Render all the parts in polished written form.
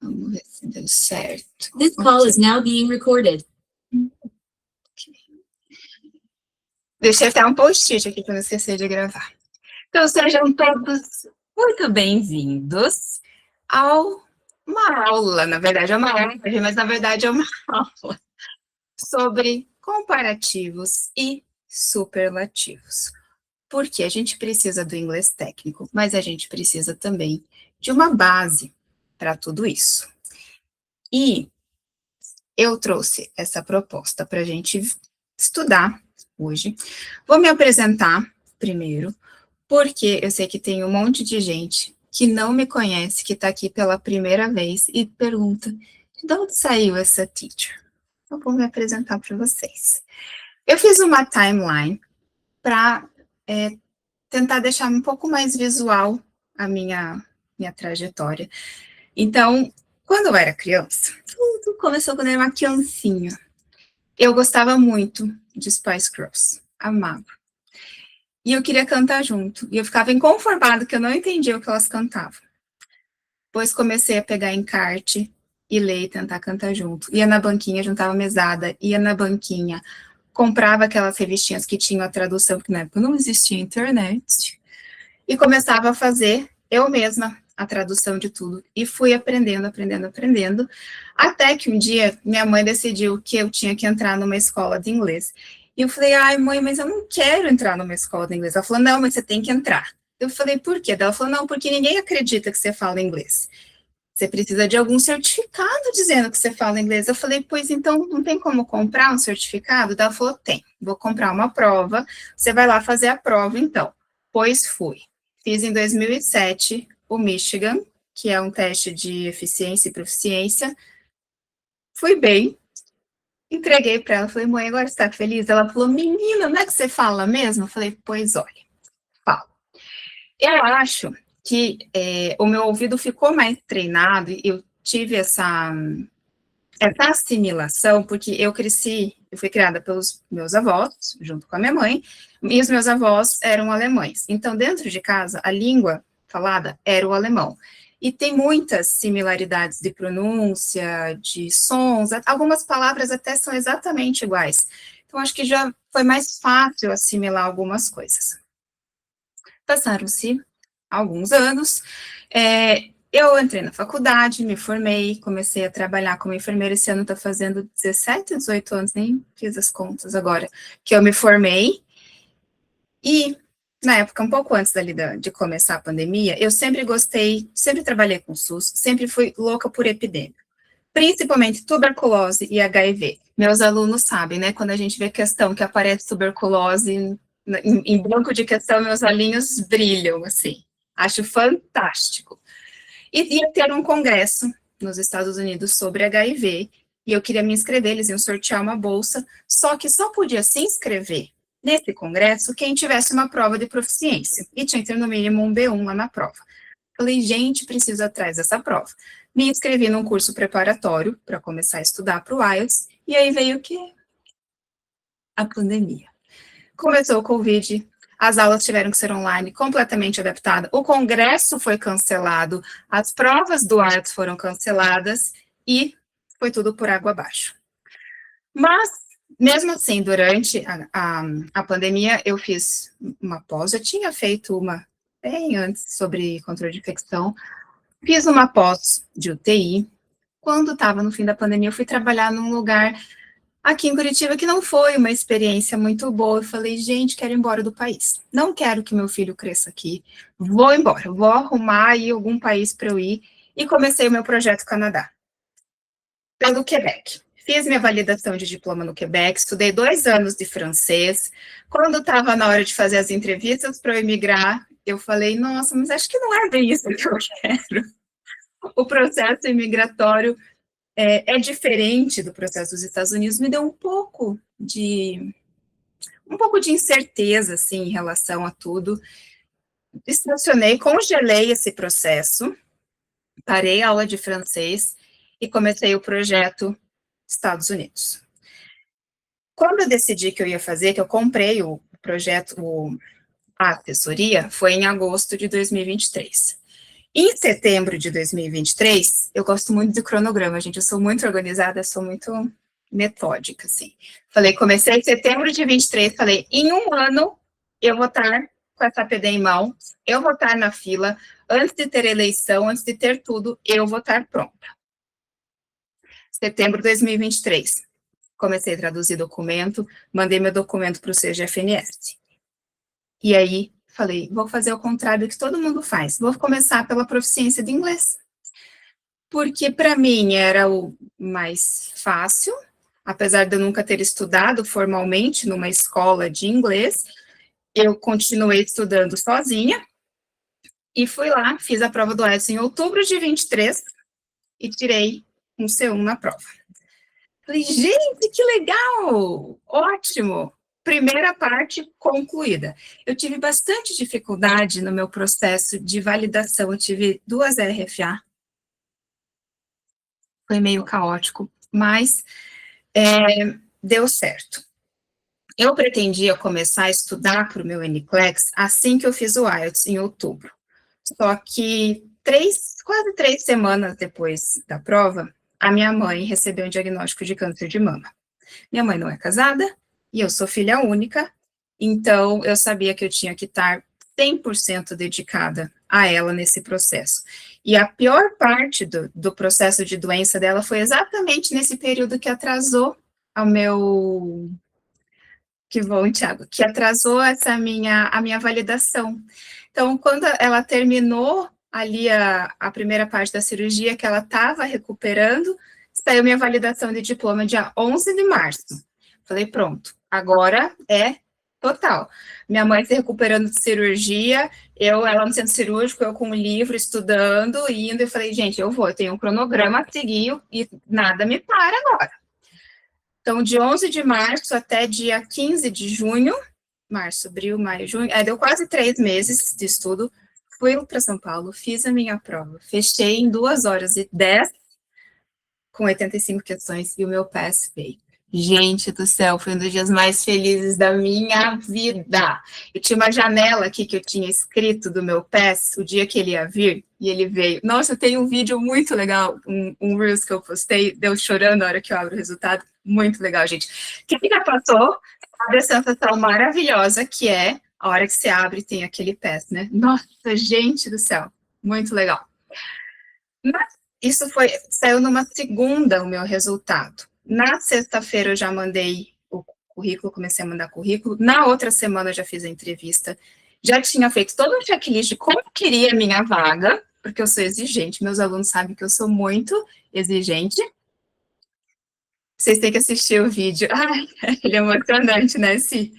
Vamos ver se deu certo. This call is now being recorded. Deixei até um post-it aqui para não esquecer de gravar. Então, sejam todos muito bem-vindos a uma aula, na verdade é uma aula, mas na verdade é uma aula sobre comparativos e superlativos. Porque a gente precisa do inglês técnico, mas a gente precisa também de uma base para tudo isso. E eu trouxe essa proposta para a gente estudar hoje. Vou me apresentar primeiro, porque eu sei que tem um monte de gente que não me conhece, que está aqui pela primeira vez e pergunta, de onde saiu essa teacher? Eu vou me apresentar para vocês. Eu fiz uma timeline para tentar deixar um pouco mais visual a minha trajetória. Então, quando eu era criança, tudo começou quando eu era uma criancinha. Eu gostava muito de Spice Girls, amava. E eu queria cantar junto, e eu ficava inconformada que eu não entendia o que elas cantavam. Depois comecei a pegar encarte e ler e tentar cantar junto. Ia na banquinha, juntava mesada, ia na banquinha, comprava aquelas revistinhas que tinham a tradução, porque na época não existia internet, e começava a fazer eu mesma a tradução de tudo. E fui aprendendo, até que um dia minha mãe decidiu que eu tinha que entrar numa escola de inglês. E eu falei, ai mãe, mas eu não quero entrar numa escola de inglês. Ela falou, não, mas você tem que entrar. Eu falei, por quê? Ela falou, não, porque ninguém acredita que você fala inglês. Você precisa de algum certificado dizendo que você fala inglês. Eu falei, pois então, não tem como comprar um certificado? Ela falou, tem, vou comprar uma prova, você vai lá fazer a prova então. Pois fui. Fiz em 2007 o Michigan, que é um teste de eficiência e proficiência. Fui bem, entreguei para ela, falei, mãe, agora você está feliz? Ela falou, menina, não é que você fala mesmo? Eu falei, pois olha, falo. Eu acho que o meu ouvido ficou mais treinado, e eu tive essa assimilação, porque eu fui criada pelos meus avós, junto com a minha mãe, e os meus avós eram alemães. Então, dentro de casa, a língua falada era o alemão. E tem muitas similaridades de pronúncia, de sons, algumas palavras até são exatamente iguais. Então, acho que já foi mais fácil assimilar algumas coisas. Passaram-se alguns anos, eu entrei na faculdade, me formei, comecei a trabalhar como enfermeira. Esse ano está fazendo 17, 18 anos, nem fiz as contas agora, que eu me formei. E, na época, um pouco antes de começar a pandemia, eu sempre gostei, sempre trabalhei com SUS, sempre fui louca por epidemia, principalmente tuberculose e HIV. Meus alunos sabem, né, quando a gente vê questão que aparece tuberculose, em banco de questão, meus olhinhos brilham, assim, acho fantástico. E ia ter um congresso nos Estados Unidos sobre HIV, e eu queria me inscrever, eles iam sortear uma bolsa, só que só podia se inscrever nesse congresso quem tivesse uma prova de proficiência, e tinha que ter no mínimo um B1 lá na prova. Falei, gente, preciso atrás dessa prova. Me inscrevi num curso preparatório para começar a estudar para o IELTS, e aí veio o quê? A pandemia. Começou o Covid, as aulas tiveram que ser online, completamente adaptada, o congresso foi cancelado, as provas do IELTS foram canceladas e foi tudo por água abaixo. Mas, mesmo assim, durante a pandemia, eu fiz uma pós, já tinha feito uma bem antes sobre controle de infecção, fiz uma pós de UTI. Quando estava no fim da pandemia, eu fui trabalhar num lugar aqui em Curitiba que não foi uma experiência muito boa. Eu falei, gente, quero ir embora do país. Não quero que meu filho cresça aqui. Vou embora, vou arrumar aí algum país para eu ir. E comecei o meu projeto Canadá, pelo Quebec. Fiz minha validação de diploma no Quebec, estudei 2 anos de francês. Quando estava na hora de fazer as entrevistas para eu emigrar, eu falei, nossa, mas acho que não é bem isso que eu quero. O processo imigratório é diferente do processo dos Estados Unidos, me deu um pouco de incerteza, assim, em relação a tudo. Estacionei, congelei esse processo, parei a aula de francês e comecei o projeto Estados Unidos. Quando eu decidi que eu ia fazer, que eu comprei o projeto, a assessoria, foi em agosto de 2023. Em setembro de 2023, eu gosto muito de cronograma, gente, eu sou muito organizada, sou muito metódica, assim. Comecei em setembro de 23, falei, em um ano eu vou estar com essa PD em mão, eu vou estar na fila, antes de ter eleição, antes de ter tudo, eu vou estar pronta. Setembro de 2023, comecei a traduzir documento, mandei meu documento para o CGFNS. E aí, falei, vou fazer o contrário do que todo mundo faz, vou começar pela proficiência de inglês. Porque para mim era o mais fácil, apesar de eu nunca ter estudado formalmente numa escola de inglês, eu continuei estudando sozinha e fui lá, fiz a prova do IELTS em outubro de 23 e tirei um C1 na prova. Falei, gente, que legal! Ótimo! Primeira parte concluída. Eu tive bastante dificuldade no meu processo de validação, eu tive 2 RFA. Foi meio caótico, mas deu certo. Eu pretendia começar a estudar para o meu NCLEX assim que eu fiz o IELTS, em outubro. Só que quase 3 semanas depois da prova, a minha mãe recebeu um diagnóstico de câncer de mama. Minha mãe não é casada, e eu sou filha única, então eu sabia que eu tinha que estar 100% dedicada a ela nesse processo. E a pior parte do processo de doença dela foi exatamente nesse período que atrasou ao meu... Que bom, Thiago, que atrasou a minha validação. Então, quando ela terminou ali a primeira parte da cirurgia, que ela estava recuperando, saiu minha validação de diploma dia 11 de março. Falei, pronto, agora é total. Minha mãe se recuperando de cirurgia, ela no centro cirúrgico, eu com um livro, estudando, indo, e falei, gente, eu tenho um cronograma a seguir e nada me para agora. Então, de 11 de março até dia 15 de junho, março, abril, maio, junho, deu quase 3 meses de estudo, fui para São Paulo, fiz a minha prova, fechei em 2 horas e 10, com 85 questões, e o meu pass veio. Gente do céu, foi um dos dias mais felizes da minha vida. Eu tinha uma janela aqui que eu tinha escrito do meu pass, o dia que ele ia vir, e ele veio. Nossa, tem um vídeo muito legal, um Reels que eu postei, deu chorando na hora que eu abro o resultado. Muito legal, gente. Quem já passou, sabe a sensação maravilhosa que é a hora que você abre e tem aquele pass, né? Nossa, gente do céu, muito legal. Mas isso saiu numa segunda o meu resultado. Na sexta-feira eu já mandei o currículo, comecei a mandar currículo. Na outra semana eu já fiz a entrevista. Já tinha feito todo um checklist de como queria a minha vaga, porque eu sou exigente. Meus alunos sabem que eu sou muito exigente. Vocês têm que assistir o vídeo. Ai, ele é emocionante, né, Si?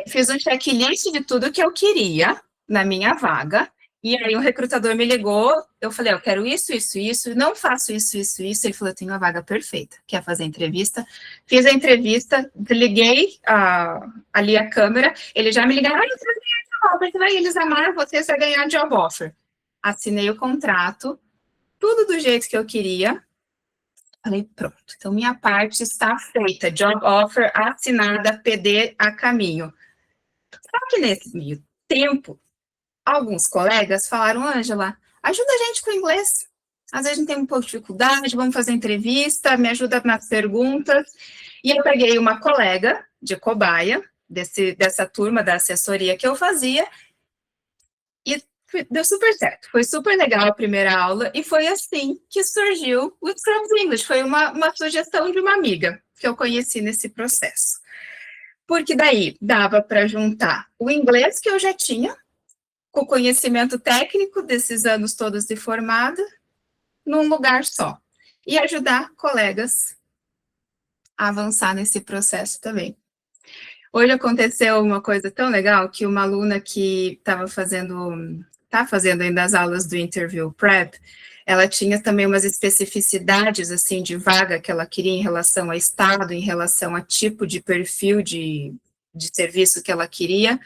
Fiz um checklist de tudo que eu queria na minha vaga. E aí o recrutador me ligou, eu falei, eu quero isso, isso, isso, não faço isso, isso, isso. Ele falou, eu tenho a vaga perfeita, quer fazer a entrevista? Fiz a entrevista, liguei ali a câmera, ele já me ligaram, eles amaram você vai ganhar job offer. Assinei o contrato, tudo do jeito que eu queria. Falei, pronto, então minha parte está feita, job offer assinada, PD a caminho. Só que nesse meio tempo, alguns colegas falaram, Ângela, ajuda a gente com o inglês. Às vezes a gente tem um pouco de dificuldade, vamos fazer entrevista, me ajuda nas perguntas. E eu peguei uma colega de cobaia, dessa turma da assessoria que eu fazia, e deu super certo. Foi super legal a primeira aula, e foi assim que surgiu o Scrums English. Foi uma sugestão de uma amiga que eu conheci nesse processo. Porque daí dava para juntar o inglês que eu já tinha, com o conhecimento técnico desses anos todos de formada, num lugar só. E ajudar colegas a avançar nesse processo também. Hoje aconteceu uma coisa tão legal, que uma aluna que está fazendo ainda as aulas do Interview Prep, ela tinha também umas especificidades, assim, de vaga que ela queria em relação a estado, em relação a tipo de perfil de serviço que ela queria.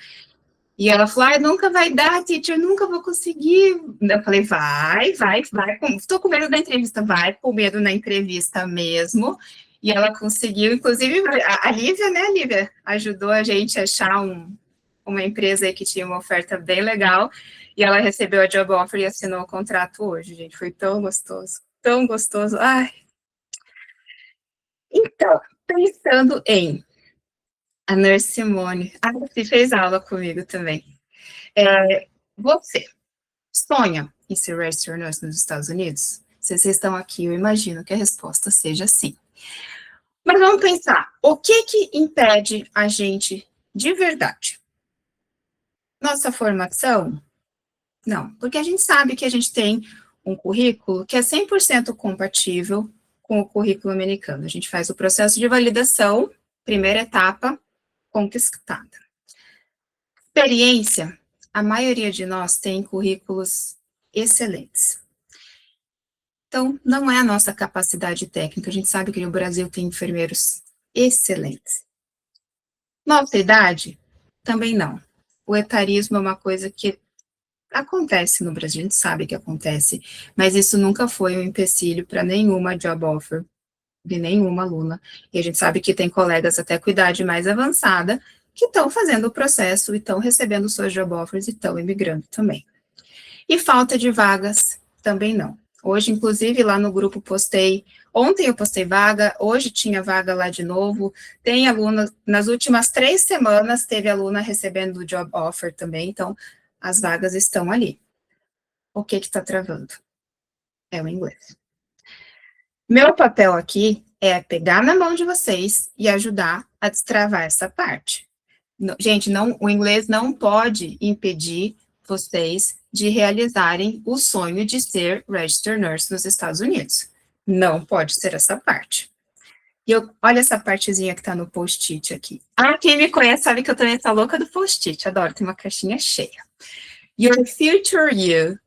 E ela falou, nunca vai dar, teacher, nunca vou conseguir. Eu falei, vai, estou com medo da entrevista, vai com medo na entrevista mesmo. E ela conseguiu, inclusive, a Lívia, né, Lívia, ajudou a gente a achar um uma empresa aí que tinha uma oferta bem legal, e ela recebeu a job offer e assinou o contrato hoje, gente. Foi tão gostoso, tão gostoso. Ai. Então, pensando em a Nurse Simone, você fez aula comigo também. Você sonha em ser registered nurse nos Estados Unidos? Se vocês estão aqui, eu imagino que a resposta seja sim. Mas vamos pensar, o que impede a gente de verdade? Nossa formação? Não, porque a gente sabe que a gente tem um currículo que é 100% compatível com o currículo americano. A gente faz o processo de validação, primeira etapa, conquistada. Experiência, a maioria de nós tem currículos excelentes. Então, não é a nossa capacidade técnica, a gente sabe que no Brasil tem enfermeiros excelentes. Nossa idade? Também não. O etarismo é uma coisa que acontece no Brasil, a gente sabe que acontece, mas isso nunca foi um empecilho para nenhuma job offer de nenhuma aluna. E a gente sabe que tem colegas até com idade mais avançada que estão fazendo o processo e estão recebendo suas job offers e estão imigrando também. E falta de vagas também não. Hoje, inclusive, lá no grupo postei, ontem eu postei vaga, hoje tinha vaga lá de novo, tem aluna, nas últimas 3 semanas teve aluna recebendo o job offer também, então as vagas estão ali. O que está travando? É o inglês. Meu papel aqui é pegar na mão de vocês e ajudar a destravar essa parte. Gente, o inglês não pode impedir vocês de realizarem o sonho de ser registered nurse nos Estados Unidos. Não pode ser essa parte. E olha essa partezinha que tá no post-it aqui. Quem me conhece sabe que eu também sou louca do post-it, adoro, tem uma caixinha cheia. Your future you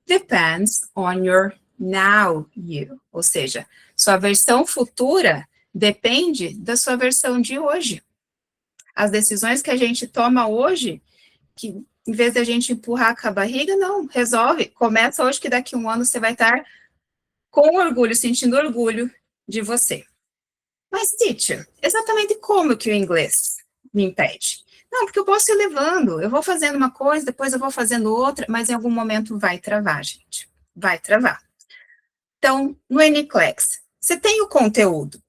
depends on your now you. Ou seja, sua versão futura depende da sua versão de hoje. As decisões que a gente toma hoje, que em vez de a gente empurrar com a barriga, não, resolve. Começa hoje que daqui a um ano você vai estar com orgulho, sentindo orgulho de você. Mas, teacher, exatamente como que o inglês me impede? Não, porque eu posso ir levando, eu vou fazendo uma coisa, depois eu vou fazendo outra, mas em algum momento vai travar, gente. Vai travar. Então, no NCLEX, você tem o conteúdo.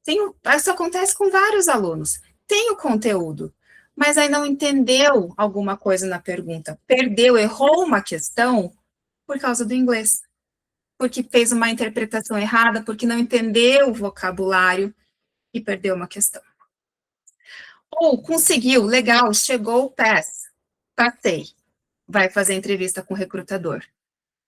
Isso acontece com vários alunos. Tem o conteúdo, mas aí não entendeu alguma coisa na pergunta, perdeu, errou uma questão por causa do inglês, porque fez uma interpretação errada, porque não entendeu o vocabulário e perdeu uma questão. Ou conseguiu, legal, chegou, passei, vai fazer entrevista com o recrutador,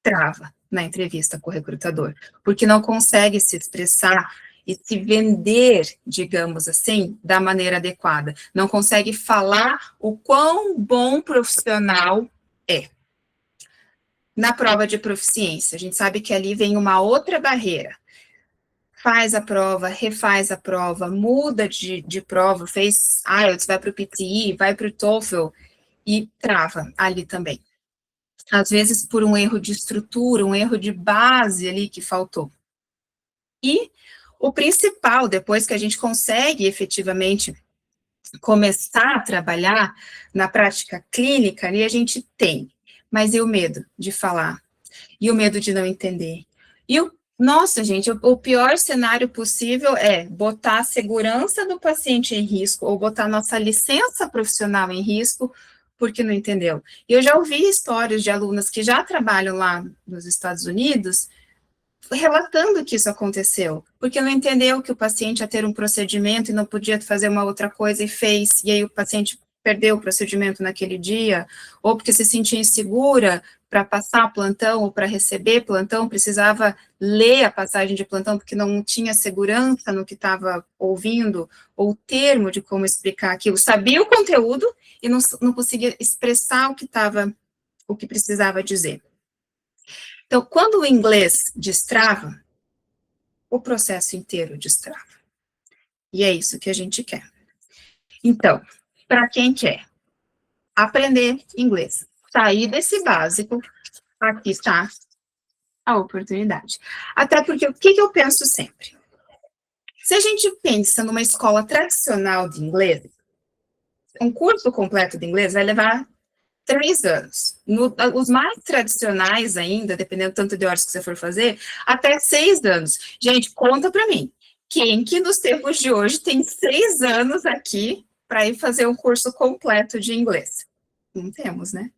trava na entrevista com o recrutador, porque não consegue se expressar e se vender, digamos assim, da maneira adequada. Não consegue falar o quão bom profissional é. Na prova de proficiência, a gente sabe que ali vem uma outra barreira. Faz a prova, refaz a prova, muda de prova, fez IELTS, vai para o PTE, vai para o TOEFL e trava ali também. Às vezes por um erro de estrutura, um erro de base ali que faltou. E o principal, depois que a gente consegue efetivamente começar a trabalhar na prática clínica, ali a gente tem, mas e o medo de falar? E o medo de não entender? Nossa, gente, o pior cenário possível é botar a segurança do paciente em risco ou botar nossa licença profissional em risco porque não entendeu. E eu já ouvi histórias de alunas que já trabalham lá nos Estados Unidos relatando que isso aconteceu, porque não entendeu que o paciente ia ter um procedimento e não podia fazer uma outra coisa e fez, e aí o paciente perdeu o procedimento naquele dia, ou porque se sentia insegura para passar plantão ou para receber plantão, precisava ler a passagem de plantão porque não tinha segurança no que estava ouvindo, ou o termo de como explicar aquilo, sabia o conteúdo e não conseguia expressar o que precisava dizer. Então, quando o inglês destrava, o processo inteiro destrava. E é isso que a gente quer. Então, para quem quer aprender inglês, sair desse básico, aqui está a oportunidade. Até porque, o que eu penso sempre? Se a gente pensa numa escola tradicional de inglês, um curso completo de inglês vai levar 3 anos. Os mais tradicionais ainda, dependendo tanto de horas que você for fazer, até 6 anos. Gente, conta para mim. Quem que nos tempos de hoje tem 6 anos aqui para ir fazer um curso completo de inglês? Não temos, né?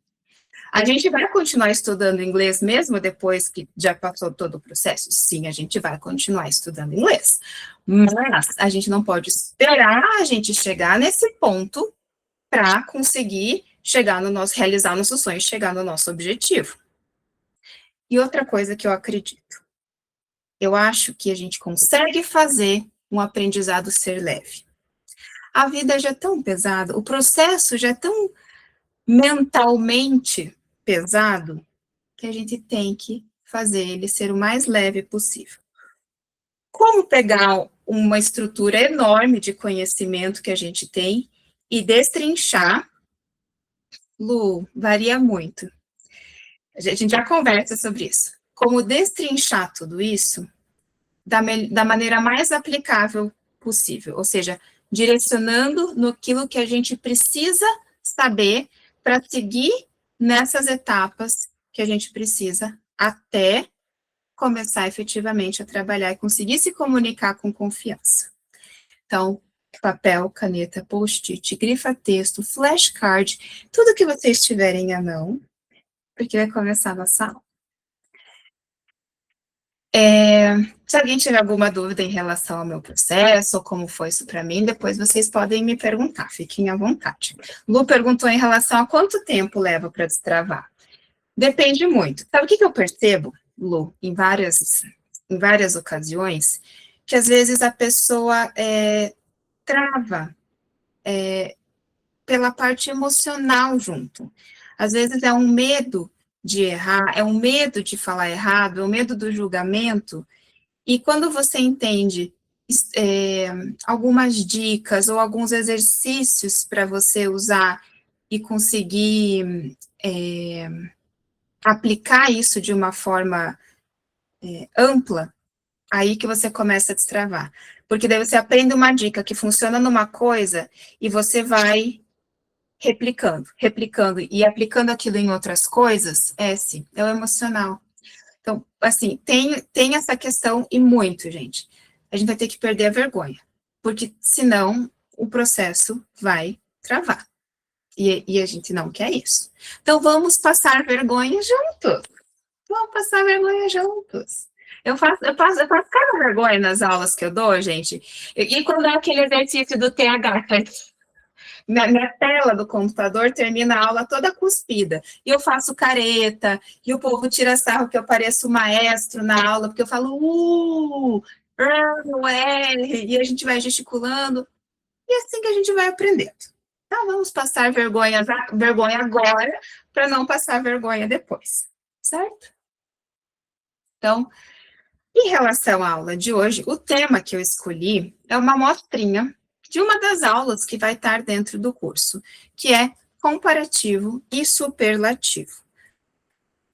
A gente vai continuar estudando inglês mesmo depois que já passou todo o processo? Sim, a gente vai continuar estudando inglês. Mas a gente não pode esperar a gente chegar nesse ponto para conseguir chegar no nosso, realizar nossos sonhos, chegar no nosso objetivo. E outra coisa que eu acredito, eu acho que a gente consegue fazer um aprendizado ser leve. A vida já é tão pesada, o processo já é tão mentalmente pesado, que a gente tem que fazer ele ser o mais leve possível. Como pegar uma estrutura enorme de conhecimento que a gente tem e destrinchar, Lu, varia muito. A gente já conversa sobre isso. Como destrinchar tudo isso da maneira mais aplicável possível, ou seja, direcionando naquilo que a gente precisa saber para seguir nessas etapas que a gente precisa até começar efetivamente a trabalhar e conseguir se comunicar com confiança. Então, papel, caneta, post-it, grifa-texto, flashcard, tudo que vocês tiverem à mão, porque vai começar a nossa aula. Se alguém tiver alguma dúvida em relação ao meu processo, ou como foi isso para mim, depois vocês podem me perguntar, fiquem à vontade. Lu perguntou em relação a quanto tempo leva para destravar. Depende muito. Sabe o que eu percebo, Lu, em várias ocasiões? Que às vezes a pessoa trava pela parte emocional junto. Às vezes é um medo de errar, é um medo de falar errado, é um medo do julgamento, e quando você entende algumas dicas ou alguns exercícios para você usar e conseguir aplicar isso de uma forma ampla, aí que você começa a destravar. Porque daí você aprende uma dica que funciona numa coisa e você vai replicando e aplicando aquilo em outras coisas, sim, é o emocional. Então, assim, tem essa questão e muito, gente. A gente vai ter que perder a vergonha, porque senão o processo vai travar. E a gente não quer isso. Então, vamos passar vergonha juntos. Vamos passar vergonha juntos. Eu faço cada vergonha nas aulas que eu dou, gente. E quando é aquele exercício do TH, minha tela do computador termina a aula toda cuspida. E eu faço careta, e o povo tira sarro que eu pareço maestro na aula, porque eu falo, R, e a gente vai gesticulando. E é assim que a gente vai aprendendo. Então, vamos passar vergonha agora, para não passar vergonha depois. Certo? Então, em relação à aula de hoje, o tema que eu escolhi é uma amostrinha de uma das aulas que vai estar dentro do curso, que é comparativo e superlativo.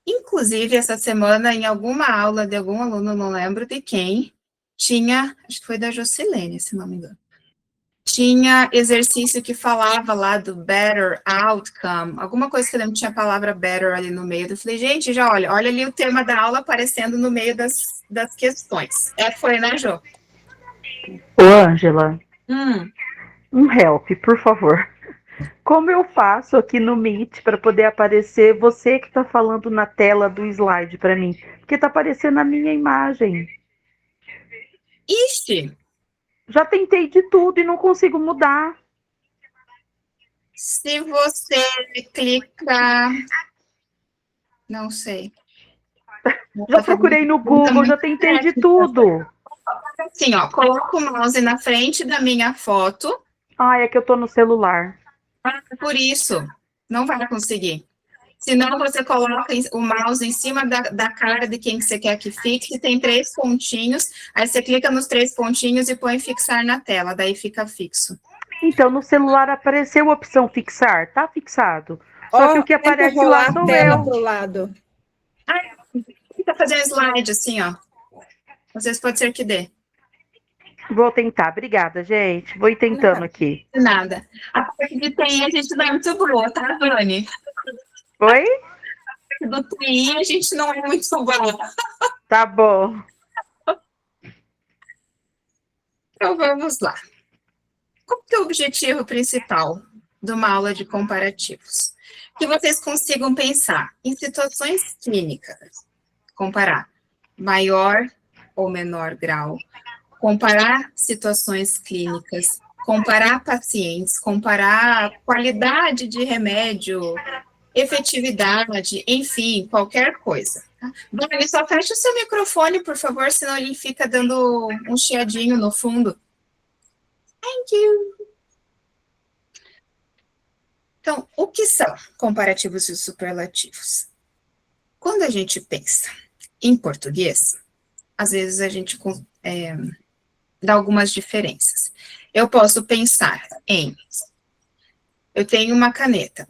Inclusive, essa semana, em alguma aula de algum aluno, não lembro de quem, acho que foi da Jocilene, se não me engano, tinha exercício que falava lá do better outcome, alguma coisa que eu lembro que tinha a palavra better ali no meio. Eu falei, gente, já olha ali o tema da aula aparecendo no meio das questões. Foi, né, Jo? Ô, Ângela, Hum. um help, por favor. Como eu faço aqui no Meet para poder aparecer você que está falando na tela do slide para mim? Porque está aparecendo a minha imagem. Ixi! Já tentei de tudo e não consigo mudar. Se você clica... Não sei. Já procurei no Google, já tentei de tudo. Assim, ó, coloco o mouse na frente da minha foto. É que eu tô no celular. Por isso, não vai conseguir. Senão, você coloca o mouse em cima da cara de quem você quer que fixe, tem 3 pontinhos, aí você clica nos 3 pontinhos e põe fixar na tela, daí fica fixo. Então, no celular apareceu a opção fixar, tá fixado. Só que o que aparece lá sou eu. Pro lado. Tenta fazer um slide assim, ó. Às vezes pode ser que dê. Vou tentar, obrigada, gente. Vou ir tentando aqui. Nada. A parte de TI a gente não é muito boa, tá, Vani? Oi? Do TI a gente não é muito bom. Tá bom. Então vamos lá. Qual que é o objetivo principal de uma aula de comparativos? Que vocês consigam pensar em situações clínicas, comparar maior ou menor grau, comparar situações clínicas, comparar pacientes, comparar qualidade de remédio, efetividade, enfim, qualquer coisa. Tá? Dani, só fecha o seu microfone, por favor, senão ele fica dando um chiadinho no fundo. Thank you. Então, o que são comparativos e superlativos? Quando a gente pensa em português, às vezes a gente dá algumas diferenças. Eu posso pensar em, eu tenho uma caneta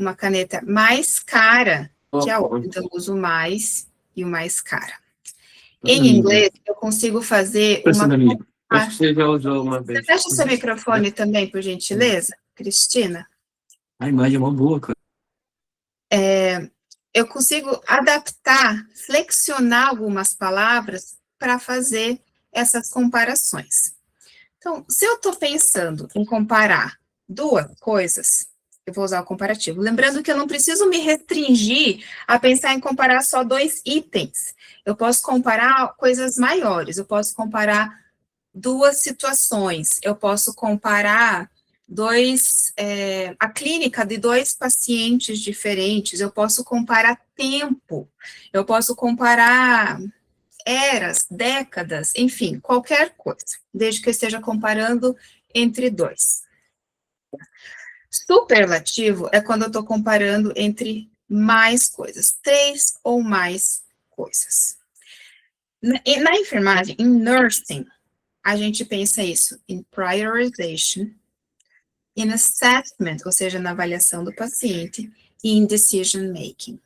mais cara que a outra, então eu uso mais e o mais cara. Em inglês, eu consigo fazer uma... Acho que você já usou uma Você vez. fecha o seu microfone também, por gentileza, Cristina? A imagem é uma boa, cara. Eu consigo adaptar, flexionar algumas palavras para fazer essas comparações. Então, se eu estou pensando em comparar duas coisas, eu vou usar o comparativo. Lembrando que eu não preciso me restringir a pensar em comparar só dois itens. Eu posso comparar coisas maiores, eu posso comparar duas situações, eu posso comparar a clínica de dois pacientes diferentes, eu posso comparar tempo, eu posso comparar eras, décadas, enfim, qualquer coisa, desde que eu esteja comparando entre dois. Superlativo é quando eu estou comparando entre mais coisas, 3 ou mais coisas. Na enfermagem, em nursing, a gente pensa isso em prioritization, in assessment, ou seja, na avaliação do paciente, e in decision making.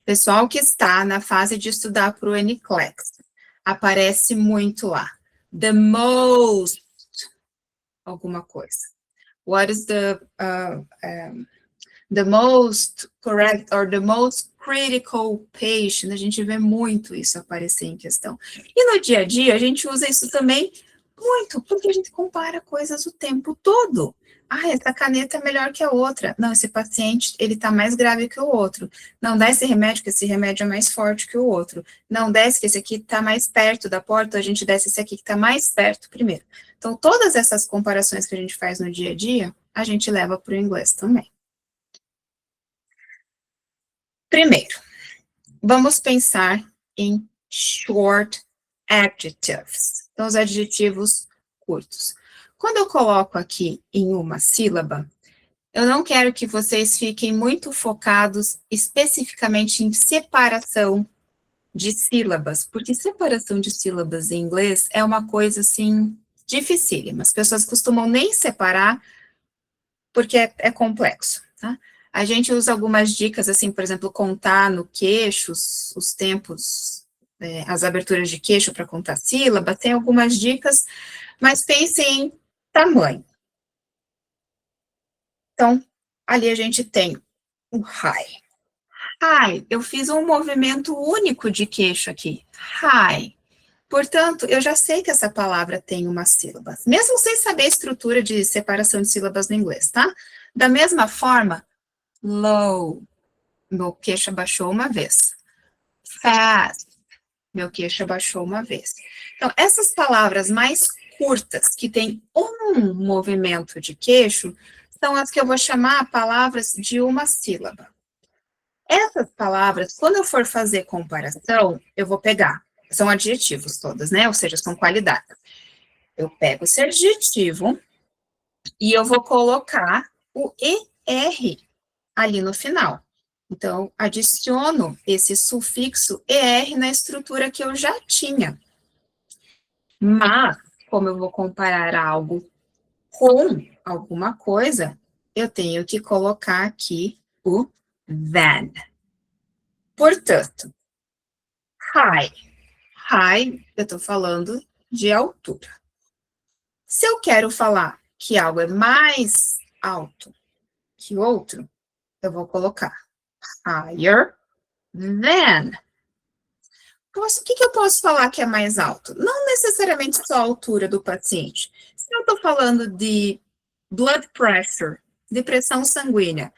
Pessoal que está na fase de estudar para o NCLEX, aparece muito lá. The most, alguma coisa. What is the most correct or the most critical patient? A gente vê muito isso aparecer em questão. E no dia a dia, a gente usa isso também muito, porque a gente compara coisas o tempo todo. Ah, essa caneta é melhor que a outra. Não, esse paciente, ele tá mais grave que o outro. Não, dá esse remédio, que esse remédio é mais forte que o outro. Não, desce que esse aqui tá mais perto da porta, a gente desce esse aqui que tá mais perto primeiro. Então, todas essas comparações que a gente faz no dia a dia, a gente leva para o inglês também. Primeiro, vamos pensar em short adjectives. Então, os adjetivos curtos. Quando eu coloco aqui em uma sílaba, eu não quero que vocês fiquem muito focados especificamente em separação de sílabas, porque separação de sílabas em inglês é uma coisa, assim, dificílima. As pessoas costumam nem separar porque é complexo, tá? A gente usa algumas dicas, assim, por exemplo, contar no queixo, os tempos, as aberturas de queixo para contar sílaba, tem algumas dicas, mas pensem em tamanho. Então, ali a gente tem o high. High, eu fiz um movimento único de queixo aqui. High. Portanto, eu já sei que essa palavra tem uma sílaba, mesmo sem saber a estrutura de separação de sílabas no inglês, tá? Da mesma forma, low, meu queixo abaixou uma vez. Fast, meu queixo abaixou uma vez. Então, essas palavras mais curtas, que têm um movimento de queixo, são as que eu vou chamar palavras de uma sílaba. Essas palavras, quando eu for fazer comparação, eu vou pegar, são adjetivos todas, né? Ou seja, são qualidades. Eu pego esse adjetivo e eu vou colocar o ER ali no final. Então, adiciono esse sufixo ER na estrutura que eu já tinha. Mas, como eu vou comparar algo com alguma coisa, eu tenho que colocar aqui o than. Portanto, high. High, eu estou falando de altura. Se eu quero falar que algo é mais alto que outro, eu vou colocar higher than. O que eu posso falar que é mais alto? Não necessariamente só a altura do paciente. Se eu estou falando de blood pressure, de pressão sanguínea,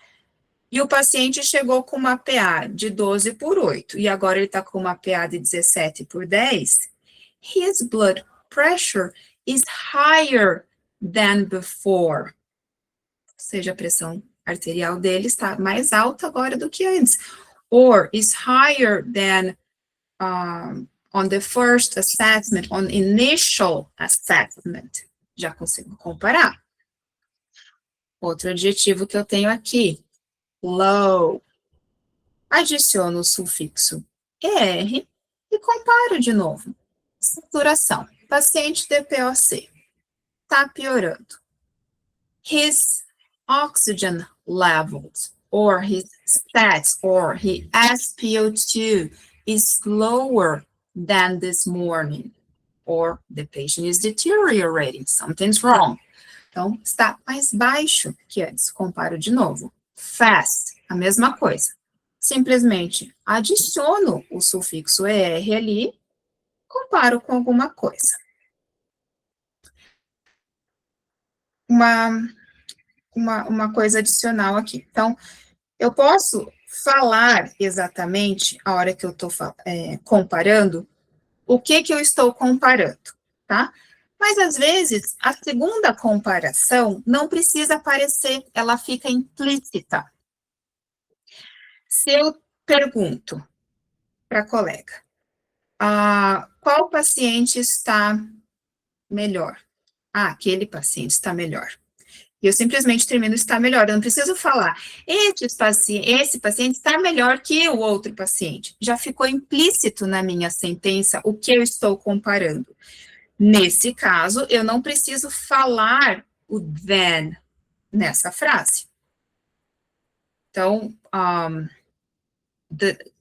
e o paciente chegou com uma PA de 12/8, e agora ele está com uma PA de 17/10, his blood pressure is higher than before. Ou seja, a pressão arterial dele está mais alta agora do que antes. Or is higher than on the first assessment, on initial assessment. Já consigo comparar. Outro adjetivo que eu tenho aqui, low. Adiciono o sufixo ER e comparo de novo. Saturação. Paciente DPOC. Está piorando. His oxygen levels, or his stats, or his SpO2 is lower than this morning. Or the patient is deteriorating. Something's wrong. Então, está mais baixo que antes. Comparo de novo. Fast, a mesma coisa. Simplesmente adiciono o sufixo ER ali, comparo com alguma coisa. Uma coisa adicional aqui. Então, eu posso falar exatamente, a hora que eu estou comparando, o que eu estou comparando, tá? Mas, às vezes, a segunda comparação não precisa aparecer, ela fica implícita. Se eu pergunto para a colega, qual paciente está melhor? Aquele paciente está melhor. E eu simplesmente termino está melhor. Eu não preciso falar, esse paciente está melhor que o outro paciente. Já ficou implícito na minha sentença o que eu estou comparando. Nesse caso, eu não preciso falar o than nessa frase. Então,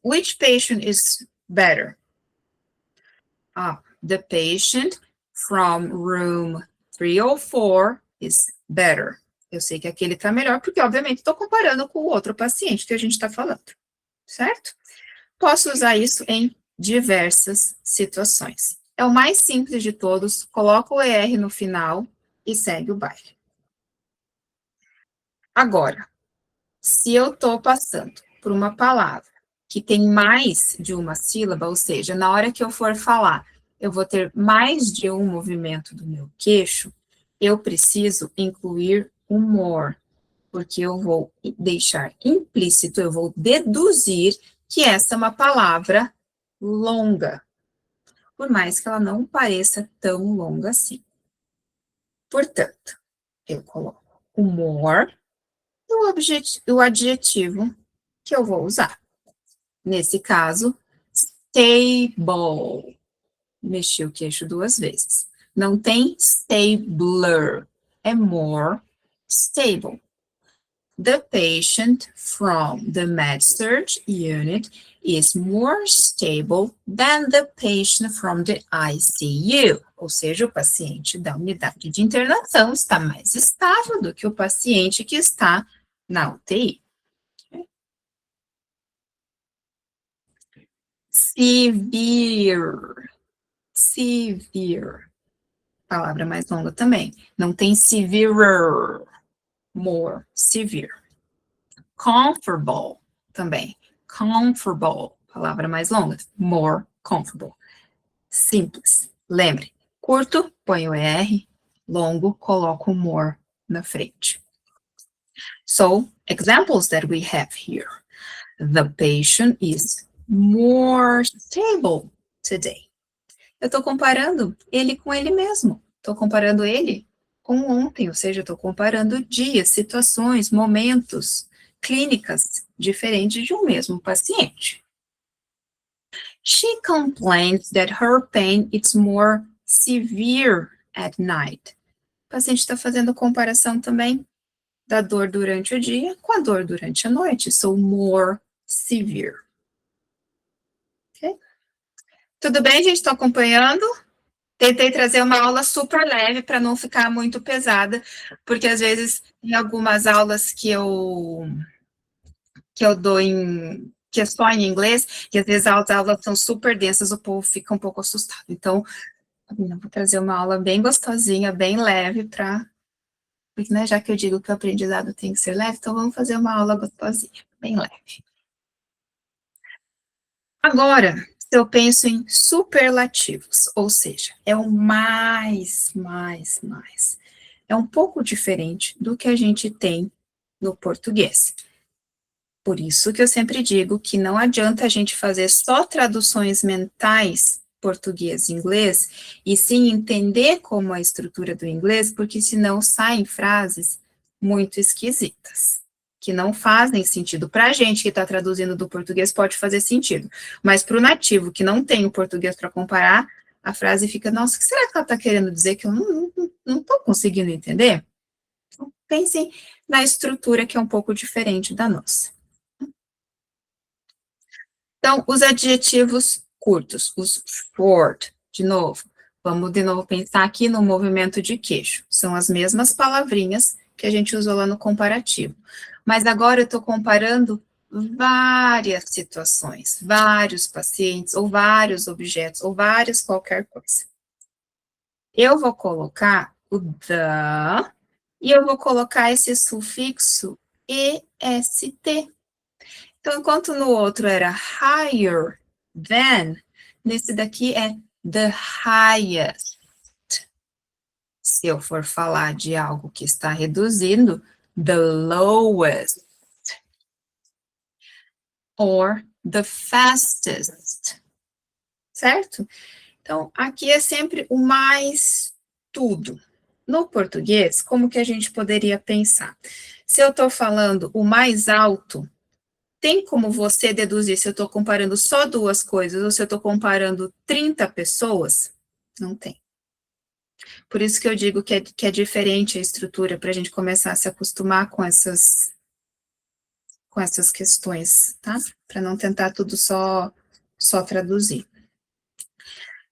which patient is better? The patient from room 304 is better. Eu sei que aquele está melhor, porque, obviamente, estou comparando com o outro paciente que a gente está falando, certo? Posso usar isso em diversas situações. É o mais simples de todos, coloca o ER no final e segue o baile. Agora, se eu estou passando por uma palavra que tem mais de uma sílaba, ou seja, na hora que eu for falar, eu vou ter mais de um movimento do meu queixo, eu preciso incluir o more, porque eu vou deixar implícito, eu vou deduzir que essa é uma palavra longa, por mais que ela não pareça tão longa assim. Portanto, eu coloco o more e o adjetivo que eu vou usar. Nesse caso, stable. Mexi o queixo 2 vezes. Não tem stabler, é more stable. The patient from the med-surg unit is more stable than the patient from the ICU. Ou seja, o paciente da unidade de internação está mais estável do que o paciente que está na UTI. Severe. Severe. Palavra mais longa também. Não tem severer. More. Severe. Comfortable. Também. Comfortable. Palavra mais longa. More comfortable. Simples. Lembre. Curto, põe o ER. Longo, coloco o more na frente. So, examples that we have here. The patient is more stable today. Eu estou comparando ele com ele mesmo. Estou comparando ele com ontem, ou seja, estou comparando dias, situações, momentos, clínicas diferentes de um mesmo paciente. She complains that her pain is more severe at night. O paciente está fazendo comparação também da dor durante o dia com a dor durante a noite. So, more severe. Ok? Tudo bem, gente? Estão acompanhando? Tentei trazer uma aula super leve para não ficar muito pesada, porque às vezes em algumas aulas que eu que eu dou que é só em inglês, e às vezes as aulas são super densas, o povo fica um pouco assustado. Então, eu vou trazer uma aula bem gostosinha, bem leve, porque, né, já que eu digo que o aprendizado tem que ser leve, então vamos fazer uma aula gostosinha, bem leve. Agora, se eu penso em superlativos, ou seja, é o mais. É um pouco diferente do que a gente tem no português. Por isso que eu sempre digo que não adianta a gente fazer só traduções mentais português e inglês, e sim entender como é a estrutura do inglês, porque senão saem frases muito esquisitas, que não fazem sentido. Para a gente que está traduzindo do português pode fazer sentido, mas para o nativo que não tem o português para comparar, a frase fica, nossa, o que será que ela está querendo dizer que eu não estou conseguindo entender? Então, pensem na estrutura que é um pouco diferente da nossa. Então, os adjetivos curtos, os short, vamos de novo pensar aqui no movimento de queixo. São as mesmas palavrinhas que a gente usou lá no comparativo. Mas agora eu estou comparando várias situações, vários pacientes, ou vários objetos, ou várias qualquer coisa. Eu vou colocar o the, e eu vou colocar esse sufixo est. Então, enquanto no outro era higher than, nesse daqui é the highest. Se eu for falar de algo que está reduzindo, the lowest. Or the fastest. Certo? Então, aqui é sempre o mais tudo. No português, como que a gente poderia pensar? Se eu estou falando o mais alto, tem como você deduzir se eu estou comparando só duas coisas ou se eu estou comparando 30 pessoas? Não tem. Por isso que eu digo que é diferente a estrutura, para a gente começar a se acostumar com essas questões, tá? Para não tentar tudo só traduzir.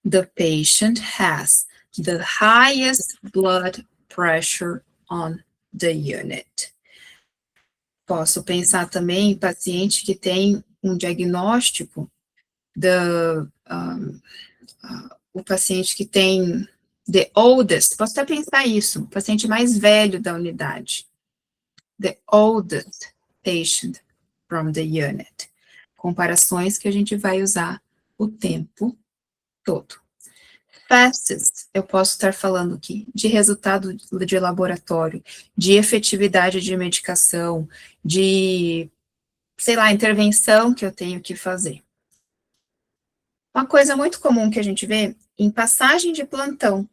The patient has the highest blood pressure on the unit. Posso pensar também em paciente que tem um diagnóstico o paciente que tem the oldest, posso até pensar isso, o paciente mais velho da unidade. The oldest patient from the unit. Comparações que a gente vai usar o tempo todo. Fastest, eu posso estar falando aqui de resultado de laboratório, de efetividade de medicação, de, sei lá, intervenção que eu tenho que fazer. Uma coisa muito comum que a gente vê em passagem de plantão,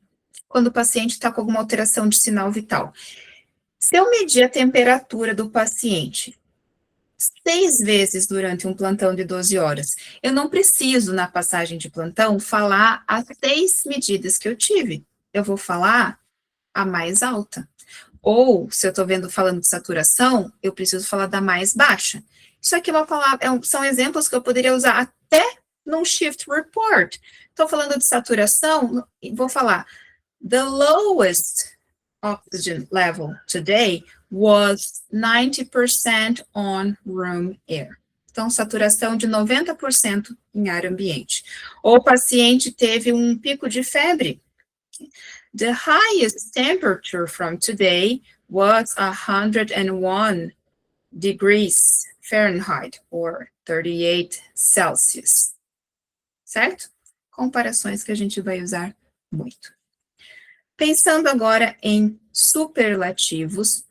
quando o paciente está com alguma alteração de sinal vital. Se eu medir a temperatura do paciente 6 vezes durante um plantão de 12 horas, eu não preciso, na passagem de plantão, falar as 6 medidas que eu tive. Eu vou falar a mais alta. Ou, se eu estou falando de saturação, eu preciso falar da mais baixa. Isso aqui é uma palavra, são exemplos que eu poderia usar até num shift report. Estou falando de saturação, vou falar the lowest oxygen level today was 90% on room air. Então, saturação de 90% em ar ambiente. Ou o paciente teve um pico de febre. The highest temperature from today was 101 degrees Fahrenheit, or 38 Celsius. Certo? Comparações que a gente vai usar muito. Pensando agora em superlativos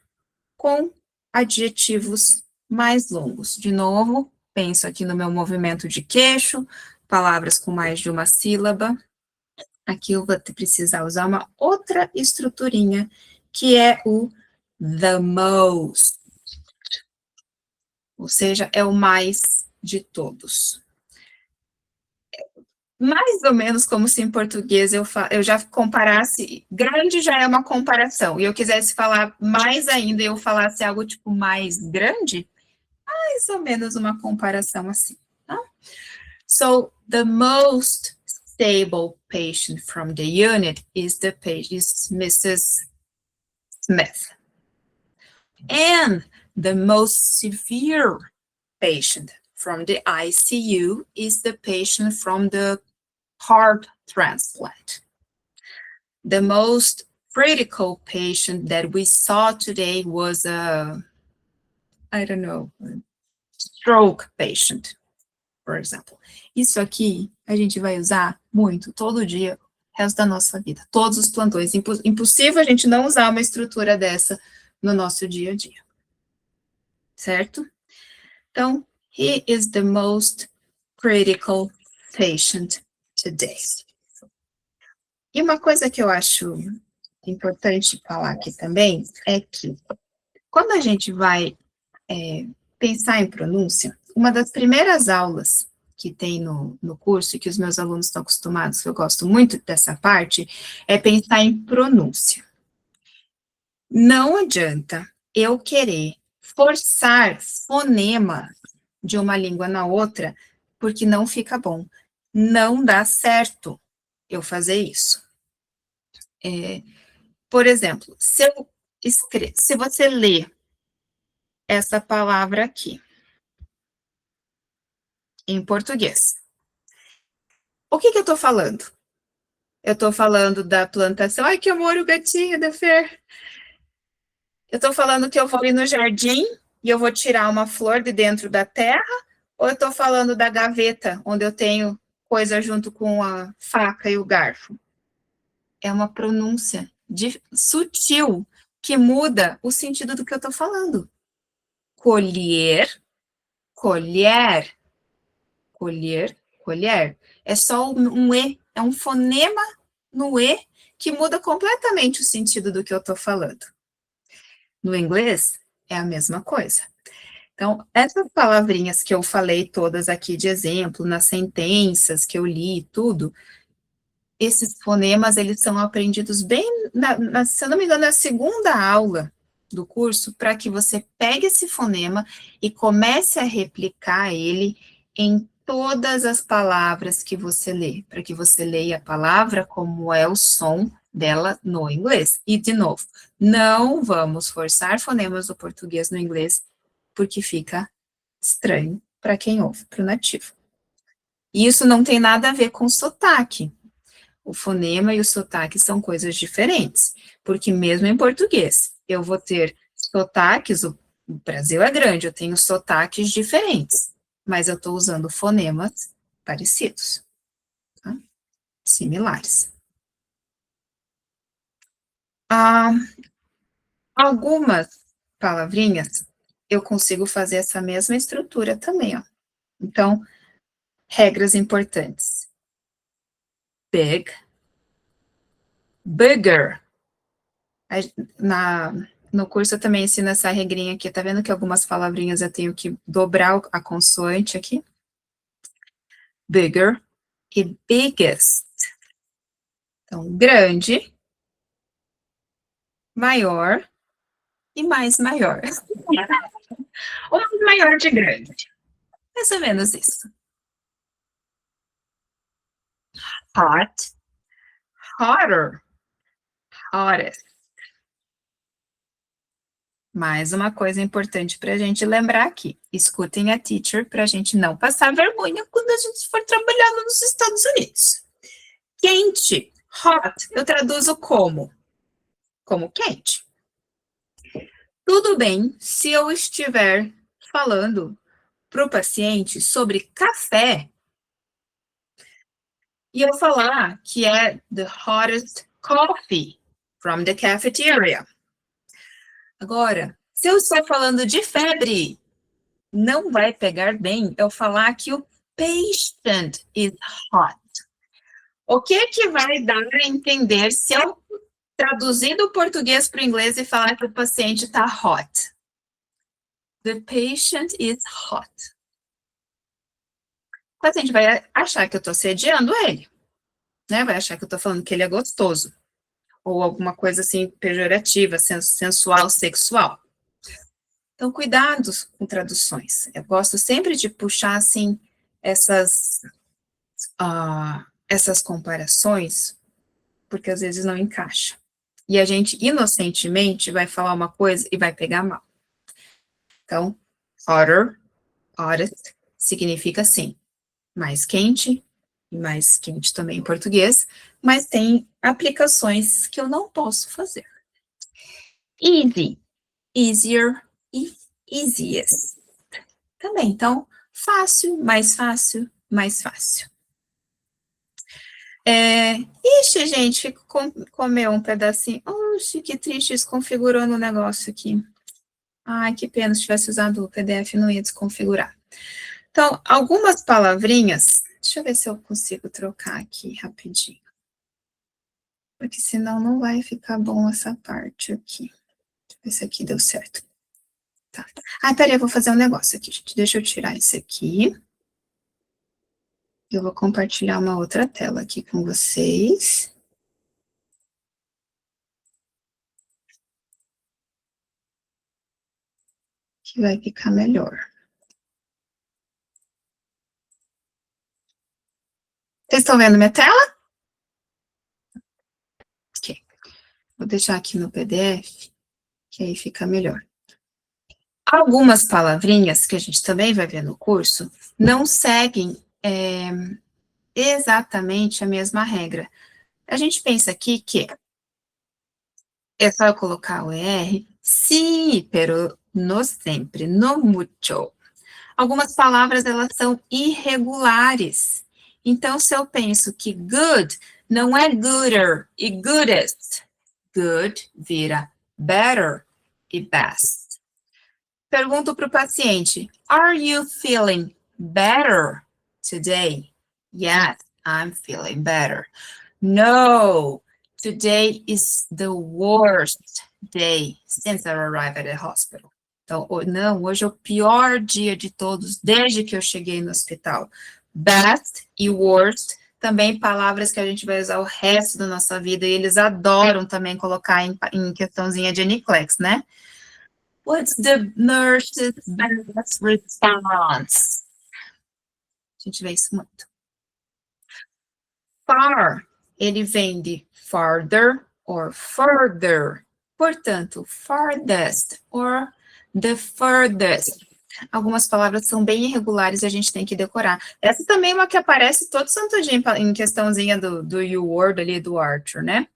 com adjetivos mais longos. De novo, penso aqui no meu movimento de queixo, palavras com mais de uma sílaba. Aqui eu vou precisar usar uma outra estruturinha, que é o the most. Ou seja, é o mais de todos. Mais ou menos como se em português eu já comparasse, grande já é uma comparação, e eu quisesse falar mais ainda, eu falasse algo tipo mais grande, mais ou menos uma comparação assim, tá? So, the most stable patient from the unit is Mrs. Smith. And the most severe patient from the ICU is the patient from the heart transplant. The most critical patient that we saw today was a stroke patient, por exemplo. Isso aqui a gente vai usar muito, todo dia, o resto da nossa vida, todos os plantões. Impossível a gente não usar uma estrutura dessa no nosso dia a dia. Certo? Então, he is the most critical patient today. E uma coisa que eu acho importante falar aqui também é que quando a gente vai pensar em pronúncia, uma das primeiras aulas que tem no curso, e que os meus alunos estão acostumados, que eu gosto muito dessa parte, é pensar em pronúncia. Não adianta eu querer forçar fonema de uma língua na outra, porque não fica bom. Não dá certo eu fazer isso. Por exemplo, se você lê essa palavra aqui, em português, o que eu estou falando? Eu estou falando da plantação. Ai, que amor, o gatinho da Fer. Eu estou falando que eu vou ir no jardim e eu vou tirar uma flor de dentro da terra, ou eu estou falando da gaveta, onde eu tenho coisa junto com a faca e o garfo? É uma pronúncia sutil que muda o sentido do que eu estou falando. Colher, colher, colher, colher. É só um E, é um fonema no E que muda completamente o sentido do que eu estou falando. No inglês, é a mesma coisa. Então, essas palavrinhas que eu falei todas aqui de exemplo, nas sentenças que eu li, tudo, esses fonemas, eles são aprendidos bem, se eu não me engano, na segunda aula do curso, para que você pegue esse fonema e comece a replicar ele em todas as palavras que você lê, para que você leia a palavra como é o som dela no inglês. E, de novo, não vamos forçar fonemas do português no inglês, porque fica estranho para quem ouve, para o nativo. E isso não tem nada a ver com sotaque. O fonema e o sotaque são coisas diferentes, porque mesmo em português, eu vou ter sotaques, o Brasil é grande, eu tenho sotaques diferentes, mas eu estou usando fonemas parecidos, tá? Similares. Algumas palavrinhas, eu consigo fazer essa mesma estrutura também, ó. Então, regras importantes. Big, bigger. No curso eu também ensino essa regrinha aqui, tá vendo que algumas palavrinhas eu tenho que dobrar a consoante aqui? Bigger e biggest. Então, grande, maior e mais maior. Ou mais maior de grande. Mais ou menos isso. Hot, hotter, hottest. Mais uma coisa importante para a gente lembrar aqui. Escutem a teacher para a gente não passar vergonha quando a gente for trabalhar nos Estados Unidos. Quente, hot, eu traduzo como? Como quente. Tudo bem se eu estiver falando para o paciente sobre café e eu falar que é the hottest coffee from the cafeteria. Agora, se eu estou falando de febre, não vai pegar bem eu falar que o patient is hot. O que vai dar a entender se eu traduzir do português para o inglês e falar que o paciente está hot? The patient is hot. O paciente vai achar que eu estou sediando ele, né? Vai achar que eu estou falando que ele é gostoso. Ou alguma coisa assim pejorativa, sensual, sexual. Então, cuidados com traduções. Eu gosto sempre de puxar, assim, essas comparações, porque às vezes não encaixa. E a gente, inocentemente, vai falar uma coisa e vai pegar mal. Então, hotter, hottest significa sim, mais quente, e mais quente também em português, mas tem aplicações que eu não posso fazer. Easy, easier e easiest. Também, então, fácil, mais fácil. Ixi, gente, comeu um pedacinho. Oxe, que triste, desconfigurando o negócio aqui. Ai, que pena, se tivesse usado o PDF, não ia desconfigurar. Então, algumas palavrinhas, deixa eu ver se eu consigo trocar aqui rapidinho. Porque senão não vai ficar bom essa parte aqui. Deixa eu ver se aqui deu certo. Tá. Ah, peraí, eu vou fazer um negócio aqui, gente. Deixa eu tirar esse aqui. Eu vou compartilhar uma outra tela aqui com vocês. Que vai ficar melhor. Vocês estão vendo minha tela? Ok. Vou deixar aqui no PDF, que aí fica melhor. Algumas palavrinhas, que a gente também vai ver no curso, não seguem exatamente a mesma regra. A gente pensa aqui que é só eu colocar o ER, sí, pero no sempre, no mucho. Algumas palavras, elas são irregulares. Então, se eu penso que good não é gooder e goodest, good vira better e best. Pergunto para o paciente, are you feeling better today? Yes, I'm feeling better. No, today is the worst day since I arrived at the hospital. Então, não, hoje é o pior dia de todos, desde que eu cheguei no hospital. Best e worst, também palavras que a gente vai usar o resto da nossa vida, e eles adoram também colocar em questãozinha de NCLEX, né? What's the nurse's best response? A gente vê isso muito. Far, ele vem de farther or further. Portanto, farthest or the furthest. Algumas palavras são bem irregulares e a gente tem que decorar. Essa também é uma que aparece todo santo dia em questãozinha do you word ali do Arthur, né?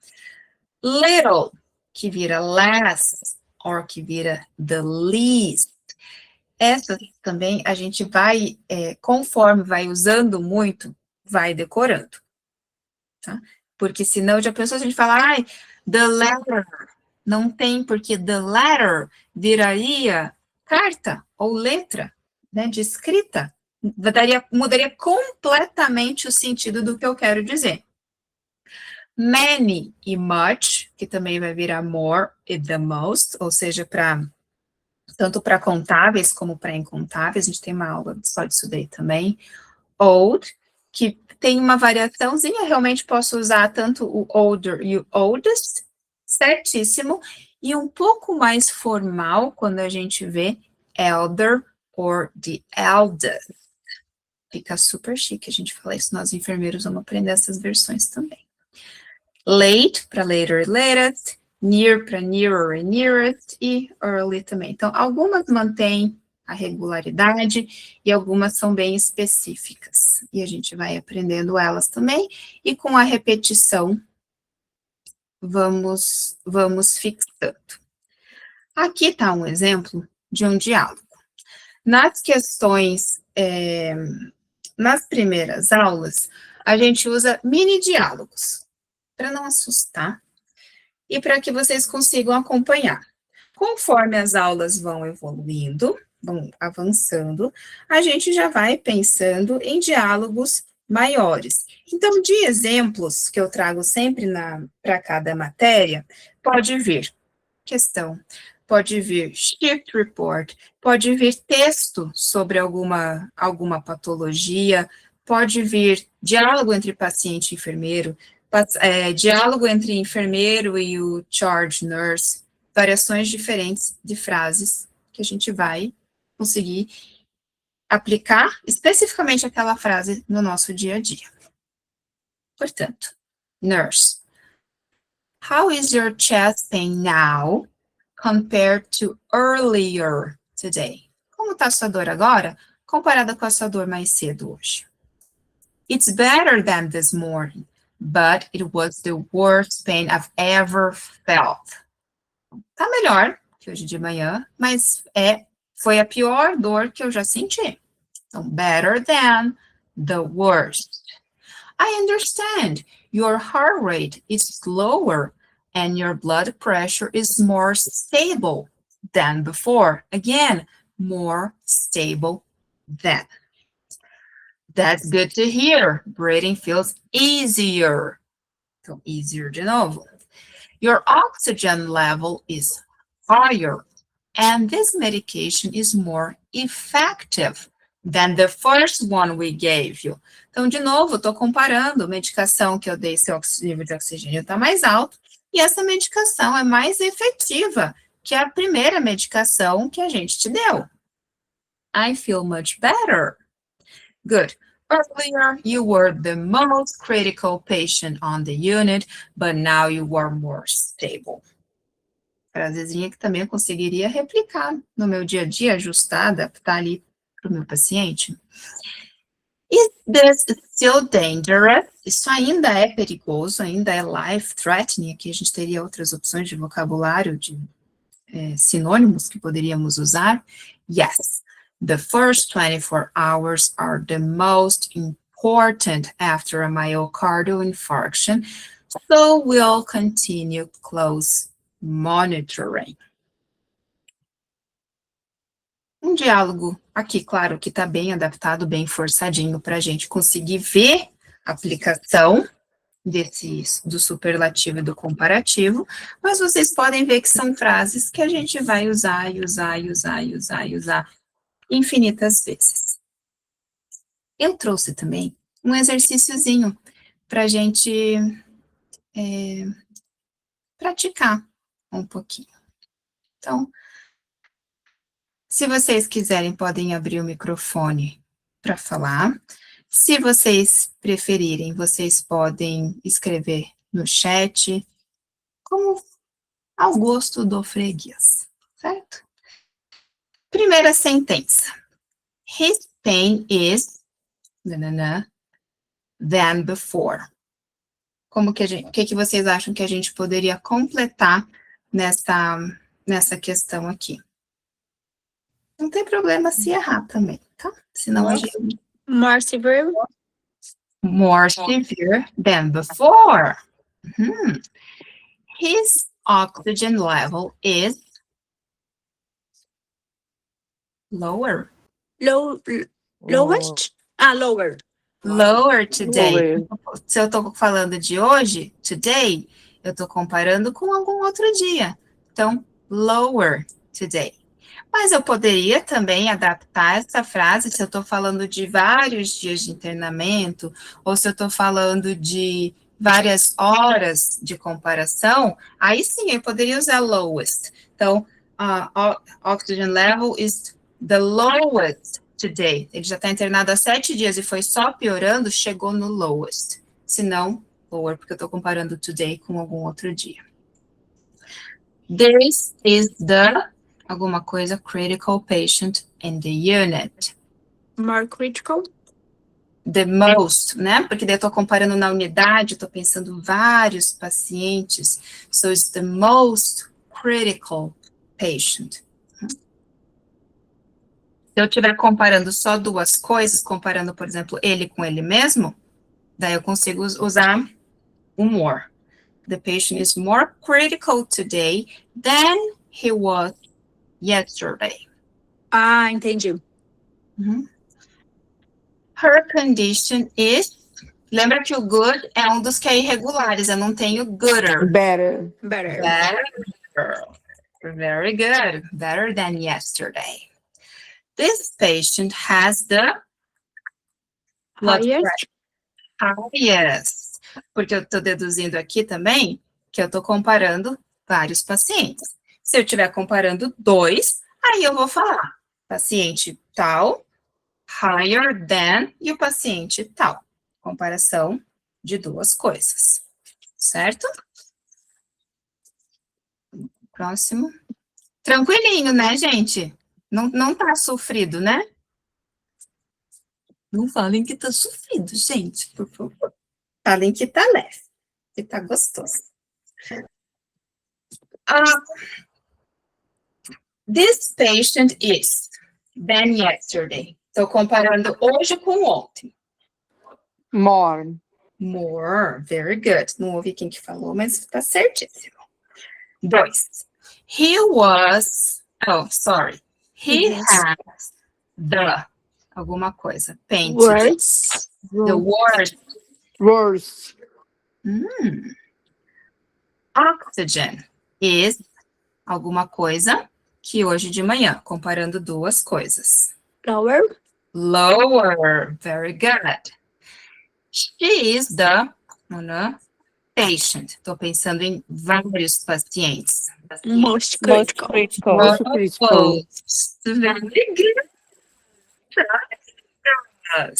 Little, que vira less, or que vira the least. Essa também a gente vai, conforme vai usando muito, vai decorando. Tá? Porque senão já pensou, se a gente falar, ai, the letter, não tem, porque the letter viraria carta ou letra, né, de escrita, mudaria completamente o sentido do que eu quero dizer. Many e much, que também vai virar more e the most, ou seja, tanto para contáveis como para incontáveis, a gente tem uma aula só disso daí também. Old, que tem uma variaçãozinha, realmente posso usar tanto o older e o oldest, certíssimo, e um pouco mais formal, quando a gente vê elder or the eldest. Fica super chique a gente falar isso, nós enfermeiros vamos aprender essas versões também. Late, para later e latest, near para nearer e nearest, e early também. Então, algumas mantêm a regularidade, e algumas são bem específicas. E a gente vai aprendendo elas também, e com a repetição, vamos fixando. Aqui está um exemplo de um diálogo. Nas questões, nas primeiras aulas, a gente usa mini diálogos, para não assustar, e para que vocês consigam acompanhar. Conforme as aulas vão evoluindo, vão avançando, a gente já vai pensando em diálogos maiores. Então, de exemplos que eu trago sempre para cada matéria, pode vir questão, pode vir shift report, pode vir texto sobre alguma patologia, pode vir diálogo entre paciente e enfermeiro, diálogo entre enfermeiro e o charge nurse, variações diferentes de frases que a gente vai conseguir aplicar especificamente aquela frase no nosso dia a dia. Portanto, nurse. How is your chest pain now compared to earlier today? Como está a sua dor agora comparada com a sua dor mais cedo hoje. It's better than this morning, but it was the worst pain I've ever felt. Tá melhor que hoje de manhã, mas foi a pior dor que eu já senti. Então, better than the worst. I understand. Your heart rate is slower and your blood pressure is more stable than before. Again, more stable than. That's good to hear. Breathing feels easier. Então, easier de novo. Your oxygen level is higher, and this medication is more effective than the first one we gave you. Então, de novo, estou comparando a medicação que eu dei, seu nível de oxigênio está mais alto, e essa medicação é mais efetiva que a primeira medicação que a gente te deu. I feel much better. Good. Earlier, you were the most critical patient on the unit, but now you are more stable. Frasezinha que também eu conseguiria replicar no meu dia a dia, ajustar, adaptar ali para o meu paciente. Is this still dangerous? Isso ainda é perigoso, ainda é life-threatening. Aqui a gente teria outras opções de vocabulário, de sinônimos que poderíamos usar. Yes. The first 24 hours are the most important after a myocardial infarction, so we'll continue close monitoring. Um diálogo aqui, claro, que está bem adaptado, bem forçadinho para a gente conseguir ver a aplicação do superlativo e do comparativo, mas vocês podem ver que são frases que a gente vai usar e usar e usar e usar e usar infinitas vezes. Eu trouxe também um exercíciozinho para a gente praticar um pouquinho. Então, se vocês quiserem, podem abrir o microfone para falar. Se vocês preferirem, vocês podem escrever no chat, como ao gosto do freguês, certo? Primeira sentença. His pain is than before. O que vocês acham que a gente poderia completar nessa questão aqui? Não tem problema se errar também, tá? Senão a gente... More severe. More severe than before. His oxygen level is lower. Lowest? Lower. Lower today. Lower. Se eu estou falando de hoje, today, eu estou comparando com algum outro dia. Então, lower today. Mas eu poderia também adaptar essa frase se eu estou falando de vários dias de internamento, ou se eu estou falando de várias horas de comparação, aí sim eu poderia usar lowest. Então, oxygen level is the lowest today. Ele já está internado há 7 dias e foi só piorando, chegou no lowest. Se não, lower, porque eu estou comparando today com algum outro dia. This is the... alguma coisa, critical patient in the unit. More critical. The most, né? Porque daí eu tô comparando na unidade, eu tô pensando vários pacientes. So it's the most critical patient. Se eu estiver comparando só duas coisas, comparando, por exemplo, ele com ele mesmo, daí eu consigo usar o more. The patient is more critical today than he was yesterday. Entendi. Her condition is... Lembra que o good é um dos que é irregulares, eu não tenho gooder. Better. Better. Very good. Better than yesterday. This patient has the... highest. Porque eu estou deduzindo aqui também que eu estou comparando vários pacientes. Se eu estiver comparando 2, aí eu vou falar paciente tal, higher than, e o paciente tal. Comparação de duas coisas, certo? Próximo. Tranquilinho, né, gente? Não tá sofrido, né? Não falem que tá sofrido, gente, por favor. Falem que tá leve, que tá gostoso. This patient is than yesterday. Estou comparando hoje com ontem. More. More, very good. Não ouvi quem que falou, mas está certíssimo. 2. He was, He had the, alguma coisa, painted. Words. The word. Worse. Oxygen is alguma coisa que hoje de manhã, comparando duas coisas. Lower. Lower, very good. She is the patient. Estou pensando em vários pacientes. Most critical. Most critical. Very good.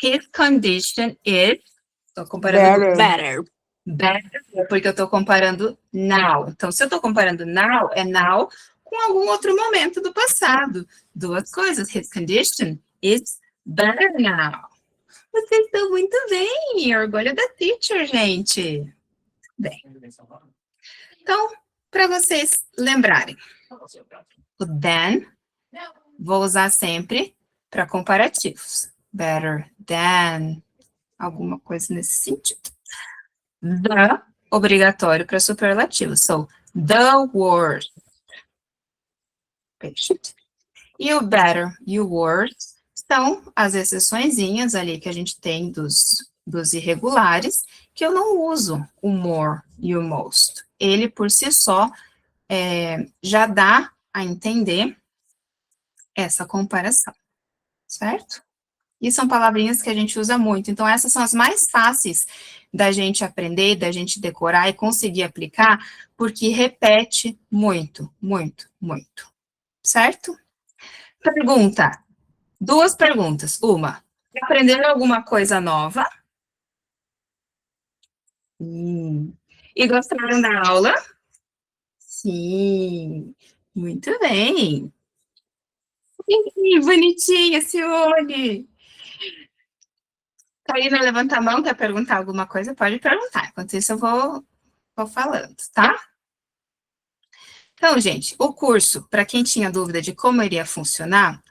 His condition is. Estou comparando Better. Better. porque eu estou comparando now. Então, se eu estou comparando now, é now com algum outro momento do passado. Duas coisas. His condition is better now. Vocês estão muito bem. Orgulho da teacher, gente. Bem. Então, para vocês lembrarem, o then vou usar sempre para comparativos. Better than, alguma coisa nesse sentido. The, obrigatório para superlativo. So, the worst patient. E o better e o worse são as exceçõezinhas ali que a gente tem dos irregulares, que eu não uso o more e o most. Ele, por si só, já dá a entender essa comparação, certo? E são palavrinhas que a gente usa muito. Então, essas são as mais fáceis da gente aprender, da gente decorar e conseguir aplicar, porque repete muito, muito, muito. Certo? Pergunta. 2 perguntas. Uma, aprenderam alguma coisa nova? E gostaram da aula? Sim. Muito bem. Ih, bonitinha, Cione. Karina, levanta a mão, quer perguntar alguma coisa? Pode perguntar. Enquanto isso, eu vou falando, tá? Então, gente, o curso, para quem tinha dúvida de como iria funcionar,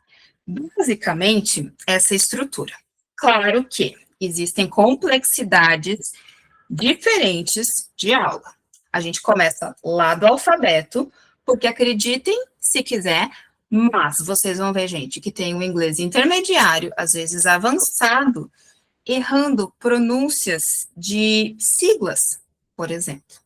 basicamente, essa estrutura. Claro que existem complexidades diferentes de aula. A gente começa lá do alfabeto, porque acreditem, se quiser, mas vocês vão ver gente que tem um inglês intermediário, às vezes avançado, errando pronúncias de siglas, por exemplo.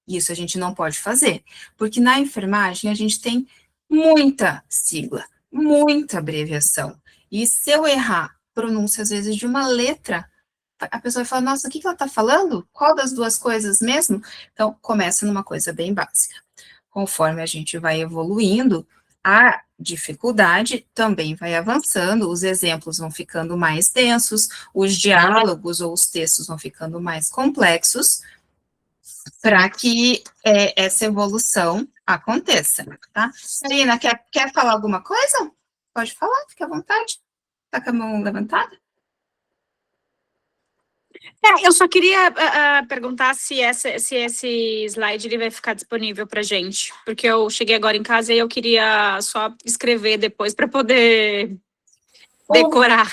Isso a gente não pode fazer, porque na enfermagem a gente tem muita sigla, muita abreviação. E se eu errar pronúncia, às vezes, de uma letra, a pessoa vai falar, nossa, o que ela está falando? Qual das duas coisas mesmo? Então, começa numa coisa bem básica. Conforme a gente vai evoluindo, a dificuldade também vai avançando, os exemplos vão ficando mais densos, os diálogos ou os textos vão ficando mais complexos, para que essa evolução aconteça, tá? Karina, quer falar alguma coisa? Pode falar, fique à vontade. Tá com a mão levantada? Eu só queria perguntar se esse slide ele vai ficar disponível para gente, porque eu cheguei agora em casa e eu queria só escrever depois para poder decorar.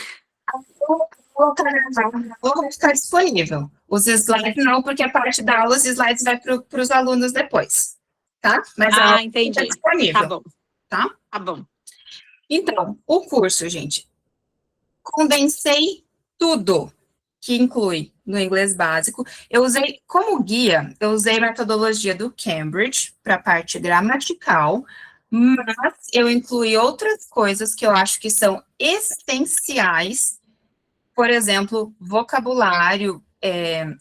Vou ficar disponível. Os slides não, porque a parte da aula, os slides vai para os alunos depois, tá? Mas a aula entendi. fica disponível. Tá bom. Tá? Tá bom. Então, o curso, gente, condensei tudo que inclui no inglês básico. Eu usei, como guia, eu usei a metodologia do Cambridge para a parte gramatical, mas eu incluí outras coisas que eu acho que são essenciais, por exemplo, vocabulário,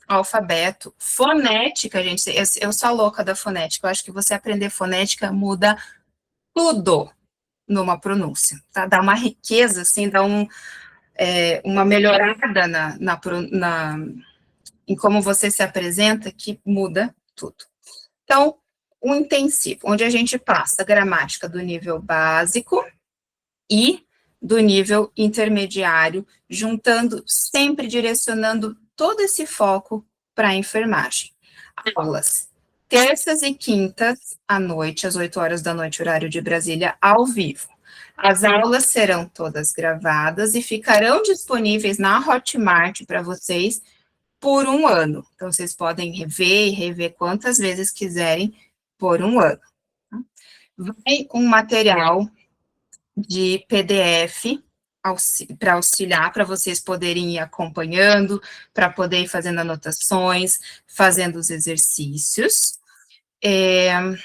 alfabeto, fonética, gente, eu sou a louca da fonética, eu acho que você aprender fonética muda tudo numa pronúncia, tá? Dá uma riqueza, assim, dá uma melhorada em como você se apresenta, que muda tudo. Então, um intensivo, onde a gente passa gramática do nível básico e do nível intermediário, juntando, sempre direcionando todo esse foco para a enfermagem. Aulas terças e quintas à noite, às 8 horas da noite, horário de Brasília, ao vivo. As aulas serão todas gravadas e ficarão disponíveis na Hotmart para vocês por 1 ano. Então, vocês podem rever e rever quantas vezes quiserem por 1 ano. Vai um material de PDF para auxiliar, para vocês poderem ir acompanhando, para poder ir fazendo anotações, fazendo os exercícios. O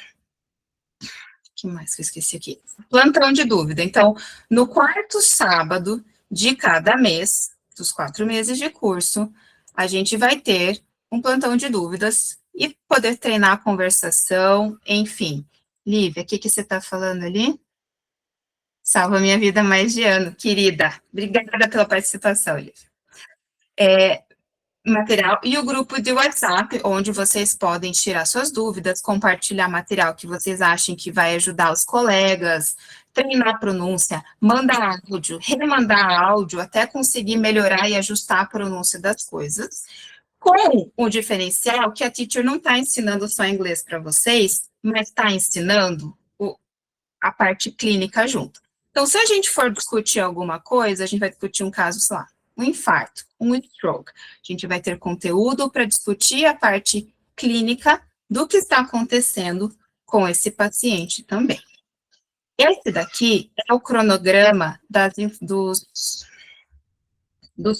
que mais que eu esqueci aqui? Plantão de dúvida. Então, no 4º sábado de cada mês, dos 4 meses de curso, a gente vai ter um plantão de dúvidas e poder treinar a conversação, enfim. Lívia, o que você está falando ali? Salva minha vida há mais de ano, querida. Obrigada pela participação, Lívia. Material e o grupo de WhatsApp, onde vocês podem tirar suas dúvidas, compartilhar material que vocês achem que vai ajudar os colegas, treinar a pronúncia, mandar áudio, remandar áudio, até conseguir melhorar e ajustar a pronúncia das coisas, com o diferencial que a teacher não está ensinando só inglês para vocês, mas está ensinando a parte clínica junto. Então, se a gente for discutir alguma coisa, a gente vai discutir um caso, sei lá, um infarto, um stroke. A gente vai ter conteúdo para discutir a parte clínica do que está acontecendo com esse paciente também. Esse daqui é o cronograma dos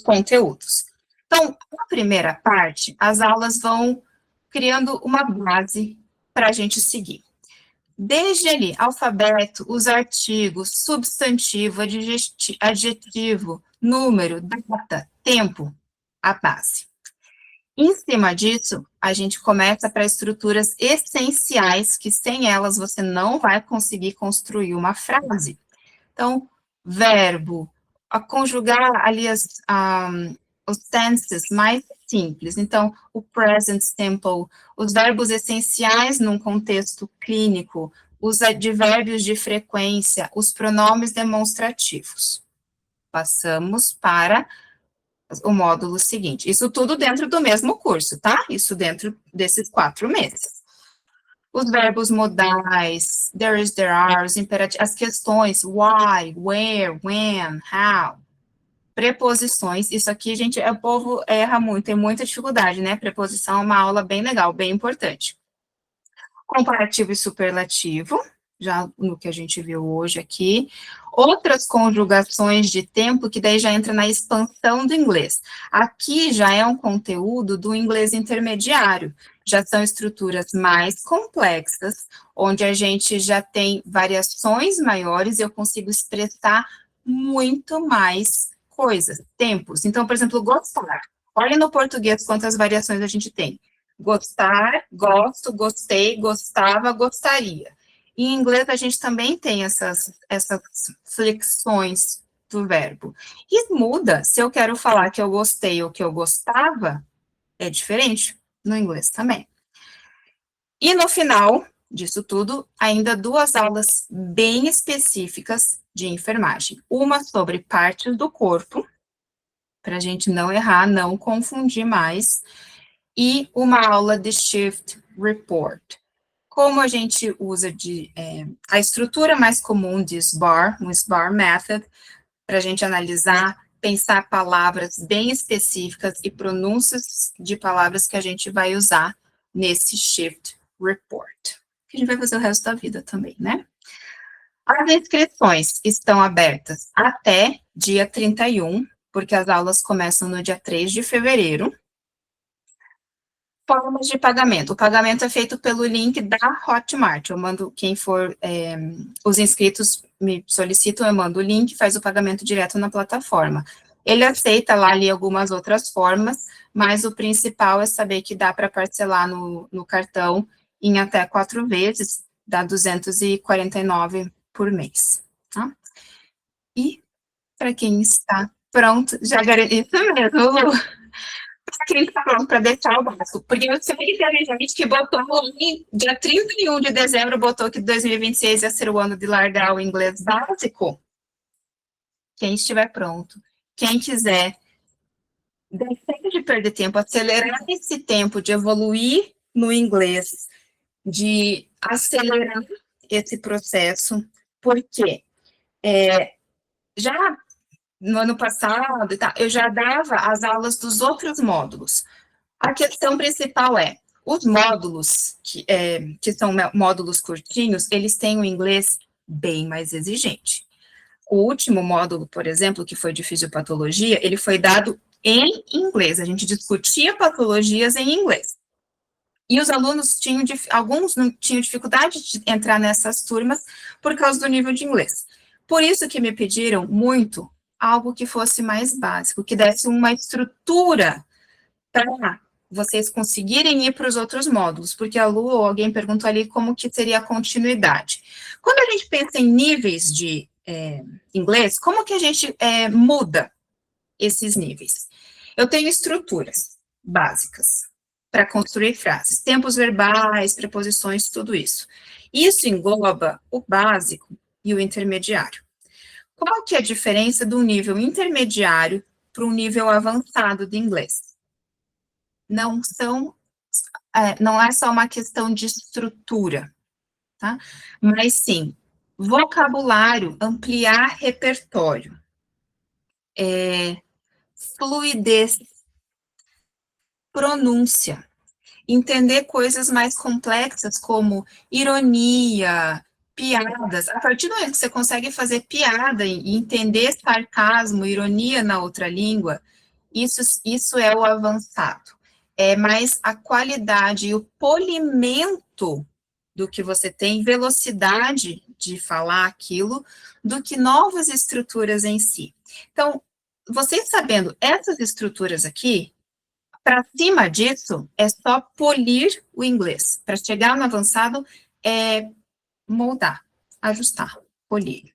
conteúdos. Então, na primeira parte, as aulas vão criando uma base para a gente seguir. Desde ali, alfabeto, os artigos, substantivo, adjetivo, número, data, tempo, a base. Em cima disso, a gente começa para estruturas essenciais, que sem elas você não vai conseguir construir uma frase. Então, verbo, a conjugar ali os tenses mais simples. Então, o present simple, os verbos essenciais num contexto clínico, os advérbios de frequência, os pronomes demonstrativos. Passamos para o módulo seguinte. Isso tudo dentro do mesmo curso, tá? Isso dentro desses 4 meses. Os verbos modais, there is, there are, os imperativos, as questões, why, where, when, how. Preposições, isso aqui, gente, o povo erra muito, tem muita dificuldade, né? Preposição é uma aula bem legal, bem importante. Comparativo e superlativo, já no que a gente viu hoje aqui. Outras conjugações de tempo, que daí já entra na expansão do inglês. Aqui já é um conteúdo do inglês intermediário, já são estruturas mais complexas, onde a gente já tem variações maiores e eu consigo expressar muito mais coisas, tempos. Então, por exemplo, gostar. Olha no português quantas variações a gente tem. Gostar, gosto, gostei, gostava, gostaria. Em inglês, a gente também tem essas flexões do verbo. E muda, se eu quero falar que eu gostei ou que eu gostava, é diferente no inglês também. E no final disso tudo, ainda 2 aulas bem específicas de enfermagem. Uma sobre partes do corpo, para a gente não errar, não confundir mais, e uma aula de shift report. Como a gente usa a estrutura mais comum de SBAR, um SBAR method, para a gente analisar, pensar palavras bem específicas e pronúncias de palavras que a gente vai usar nesse shift report, que a gente vai fazer o resto da vida também, né? As inscrições estão abertas até dia 31, porque as aulas começam no dia 3 de fevereiro. Formas de pagamento. O pagamento é feito pelo link da Hotmart. Eu mando, quem for, os inscritos me solicitam, eu mando o link, faz o pagamento direto na plataforma. Ele aceita lá ali algumas outras formas, mas o principal é saber que dá para parcelar no cartão em até 4 vezes, dá 249 por mês, tá? E, para quem está pronto, já garanti isso mesmo, Lu. Para quem está pronto para deixar o básico, porque eu sei que teve gente que botou, dia 31 de dezembro, botou que 2026 ia ser o ano de largar o inglês básico. quem estiver pronto, quem quiser, deixar de perder tempo, acelerar esse tempo de evoluir no inglês, de acelerar esse processo, porque já no ano passado, eu já dava as aulas dos outros módulos. A questão principal é, os módulos, que são módulos curtinhos, eles têm um inglês bem mais exigente. O último módulo, por exemplo, que foi de fisiopatologia, ele foi dado em inglês. A gente discutia patologias em inglês. E os alunos alguns não tinham dificuldade de entrar nessas turmas por causa do nível de inglês. Por isso que me pediram muito algo que fosse mais básico, que desse uma estrutura para vocês conseguirem ir para os outros módulos, porque a Lu ou alguém perguntou ali como que seria a continuidade. Quando a gente pensa em níveis de inglês, como que a gente muda esses níveis? Eu tenho estruturas básicas para construir frases, tempos verbais, preposições, tudo isso. Isso engloba o básico e o intermediário. Qual que é a diferença do nível intermediário para um nível avançado de inglês? Não é só uma questão de estrutura, tá? Mas sim, vocabulário, ampliar repertório, fluidez, pronúncia, entender coisas mais complexas como ironia, piadas. A partir do momento que você consegue fazer piada e entender sarcasmo, ironia na outra língua, isso é o avançado. É mais a qualidade e o polimento do que você tem, velocidade de falar aquilo, do que novas estruturas em si. Então, vocês sabendo essas estruturas aqui, para cima disso, é só polir o inglês. Para chegar no avançado, é moldar, ajustar, polir,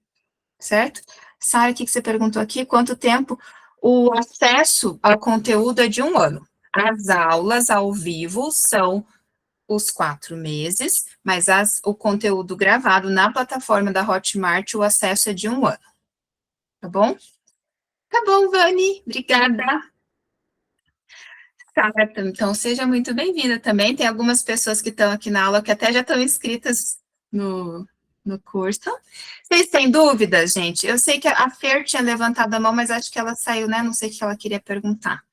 certo? Sara, o que você perguntou aqui? Quanto tempo? O acesso ao conteúdo é de 1 ano. As aulas ao vivo são os 4 meses, mas o conteúdo gravado na plataforma da Hotmart, o acesso é de 1 ano. Tá bom? Tá bom, Vani. Obrigada. Sara, então seja muito bem-vinda também. Tem algumas pessoas que estão aqui na aula que até já estão inscritas no curso. Vocês têm dúvidas, gente? Eu sei que a Fer tinha levantado a mão, mas acho que ela saiu, né? Não sei o que ela queria perguntar.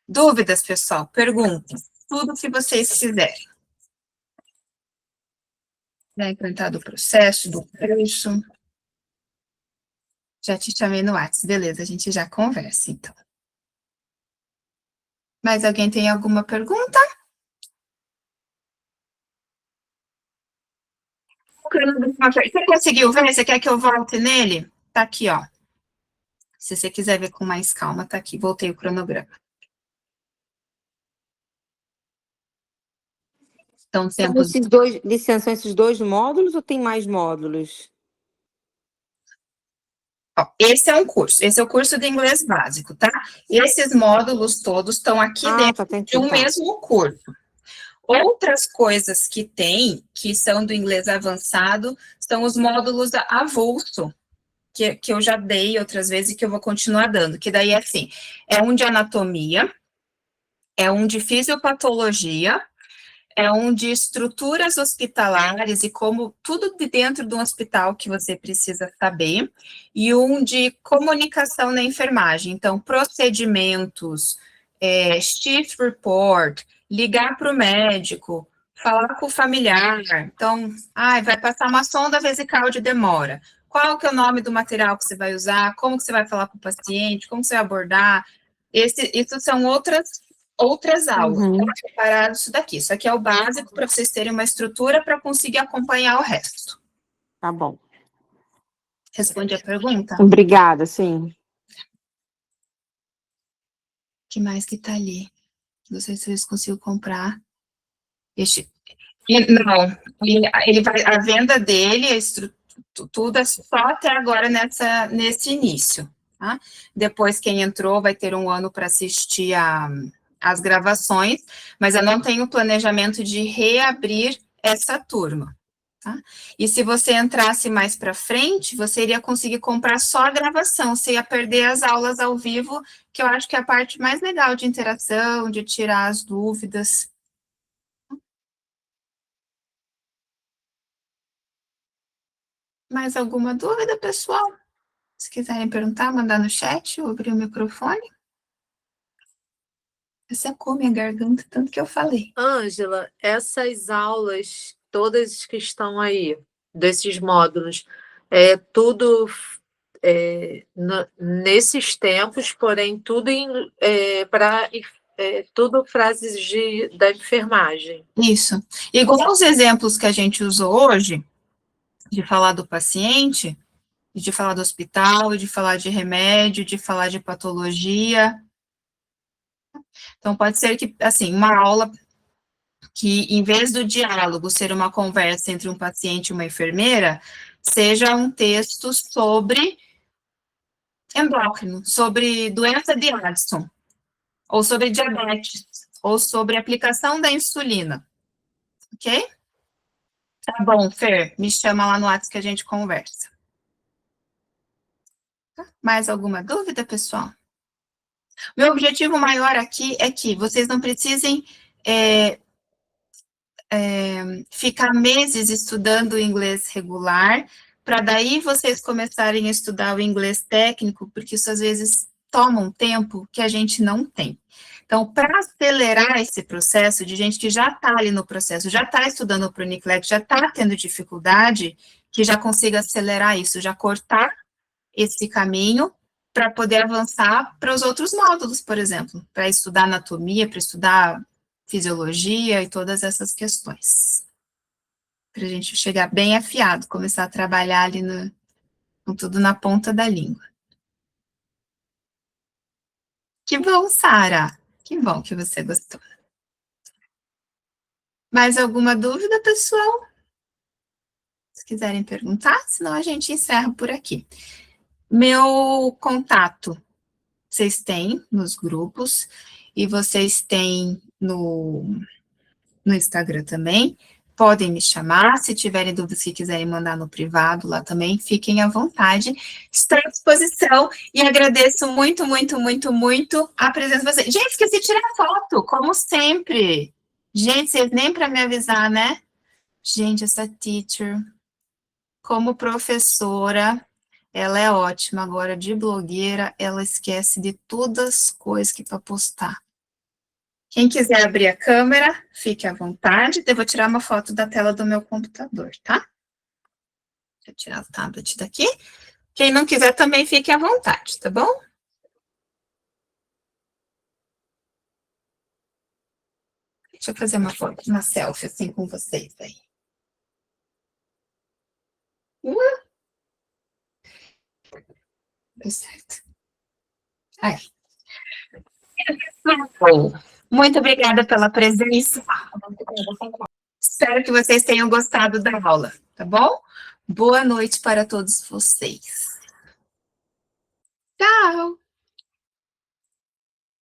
Dúvidas, pessoal? Perguntem. Tudo que vocês quiserem. Vai perguntar do processo, do curso. Já te chamei no WhatsApp. Beleza, a gente já conversa, então. Mais alguém tem alguma pergunta? Você conseguiu ver? Você quer que eu volte nele? Tá aqui, ó. Se você quiser ver com mais calma, tá aqui. Voltei o cronograma. Então, São esses dois módulos ou tem mais módulos? Ó, esse é um curso. Esse é o curso de inglês básico, tá? Esses módulos todos estão aqui dentro de um mesmo curso. Outras coisas que tem, que são do inglês avançado, são os módulos avulso, que eu já dei outras vezes e que eu vou continuar dando, que daí é assim, é um de anatomia, é um de fisiopatologia, é um de estruturas hospitalares e como tudo de dentro de um hospital que você precisa saber, e um de comunicação na enfermagem, então procedimentos, shift report, ligar para o médico, falar com o familiar, então, vai passar uma sonda vesical de demora, qual que é o nome do material que você vai usar, como que você vai falar com o paciente, como você vai abordar, isso são outras aulas, separado isso daqui. Isso aqui é o básico para vocês terem uma estrutura para conseguir acompanhar o resto. Tá bom. Responde a pergunta? Obrigada, sim. O que mais que tá ali? Não sei se vocês conseguiram comprar. Não, a venda dele, tudo é só até agora nesse início, tá? Depois quem entrou vai ter 1 ano para assistir as gravações, mas eu não tenho planejamento de reabrir essa turma, Tá? E se você entrasse mais para frente, você iria conseguir comprar só a gravação, você ia perder as aulas ao vivo, que eu acho que é a parte mais legal de interação, de tirar as dúvidas. Mais alguma dúvida, pessoal? Se quiserem perguntar, mandar no chat ou abrir o microfone. Secou minha garganta, tanto que eu falei. Ângela, essas aulas, todas que estão aí, desses módulos, é tudo nesses tempos, porém, tudo tudo frases da enfermagem. Isso. Igual os exemplos que a gente usou hoje, de falar do paciente, de falar do hospital, de falar de remédio, de falar de patologia. Então, pode ser que, assim, uma aula que, em vez do diálogo ser uma conversa entre um paciente e uma enfermeira, seja um texto sobre endócrino, sobre doença de Addison, ou sobre diabetes, ou sobre aplicação da insulina. Ok? Tá bom, Fer, me chama lá no WhatsApp que a gente conversa. Mais alguma dúvida, pessoal? Meu objetivo maior aqui é que vocês não precisem ficar meses estudando o inglês regular, para daí vocês começarem a estudar o inglês técnico, porque isso às vezes toma um tempo que a gente não tem. Então, para acelerar esse processo, de gente que já está ali no processo, já está estudando para o NCLEX, já está tendo dificuldade, que já consiga acelerar isso, já cortar esse caminho para poder avançar para os outros módulos, por exemplo, para estudar anatomia, para estudar fisiologia e todas essas questões. Para a gente chegar bem afiado, começar a trabalhar ali com tudo na ponta da língua. Que bom, Sara! Que bom que você gostou. Mais alguma dúvida, pessoal? Se quiserem perguntar, senão a gente encerra por aqui. Meu contato, vocês têm nos grupos, e vocês têm no Instagram também. Podem me chamar, se tiverem dúvidas que quiserem mandar no privado lá também, fiquem à vontade. Estou à disposição e agradeço muito, muito, muito, muito a presença de vocês. Gente, esqueci de tirar foto, como sempre. Gente, vocês nem para me avisar, né? Gente, essa teacher, como professora, ela é ótima. Agora, de blogueira, ela esquece de todas as coisas que para postar. Quem quiser abrir a câmera, fique à vontade. Eu vou tirar uma foto da tela do meu computador, tá? Deixa eu tirar o tablet daqui. Quem não quiser também fique à vontade, tá bom? Deixa eu fazer uma foto, uma selfie assim com vocês aí. Deu certo. Aí. Muito obrigada pela presença. Espero que vocês tenham gostado da aula, tá bom? Boa noite para todos vocês. Tchau!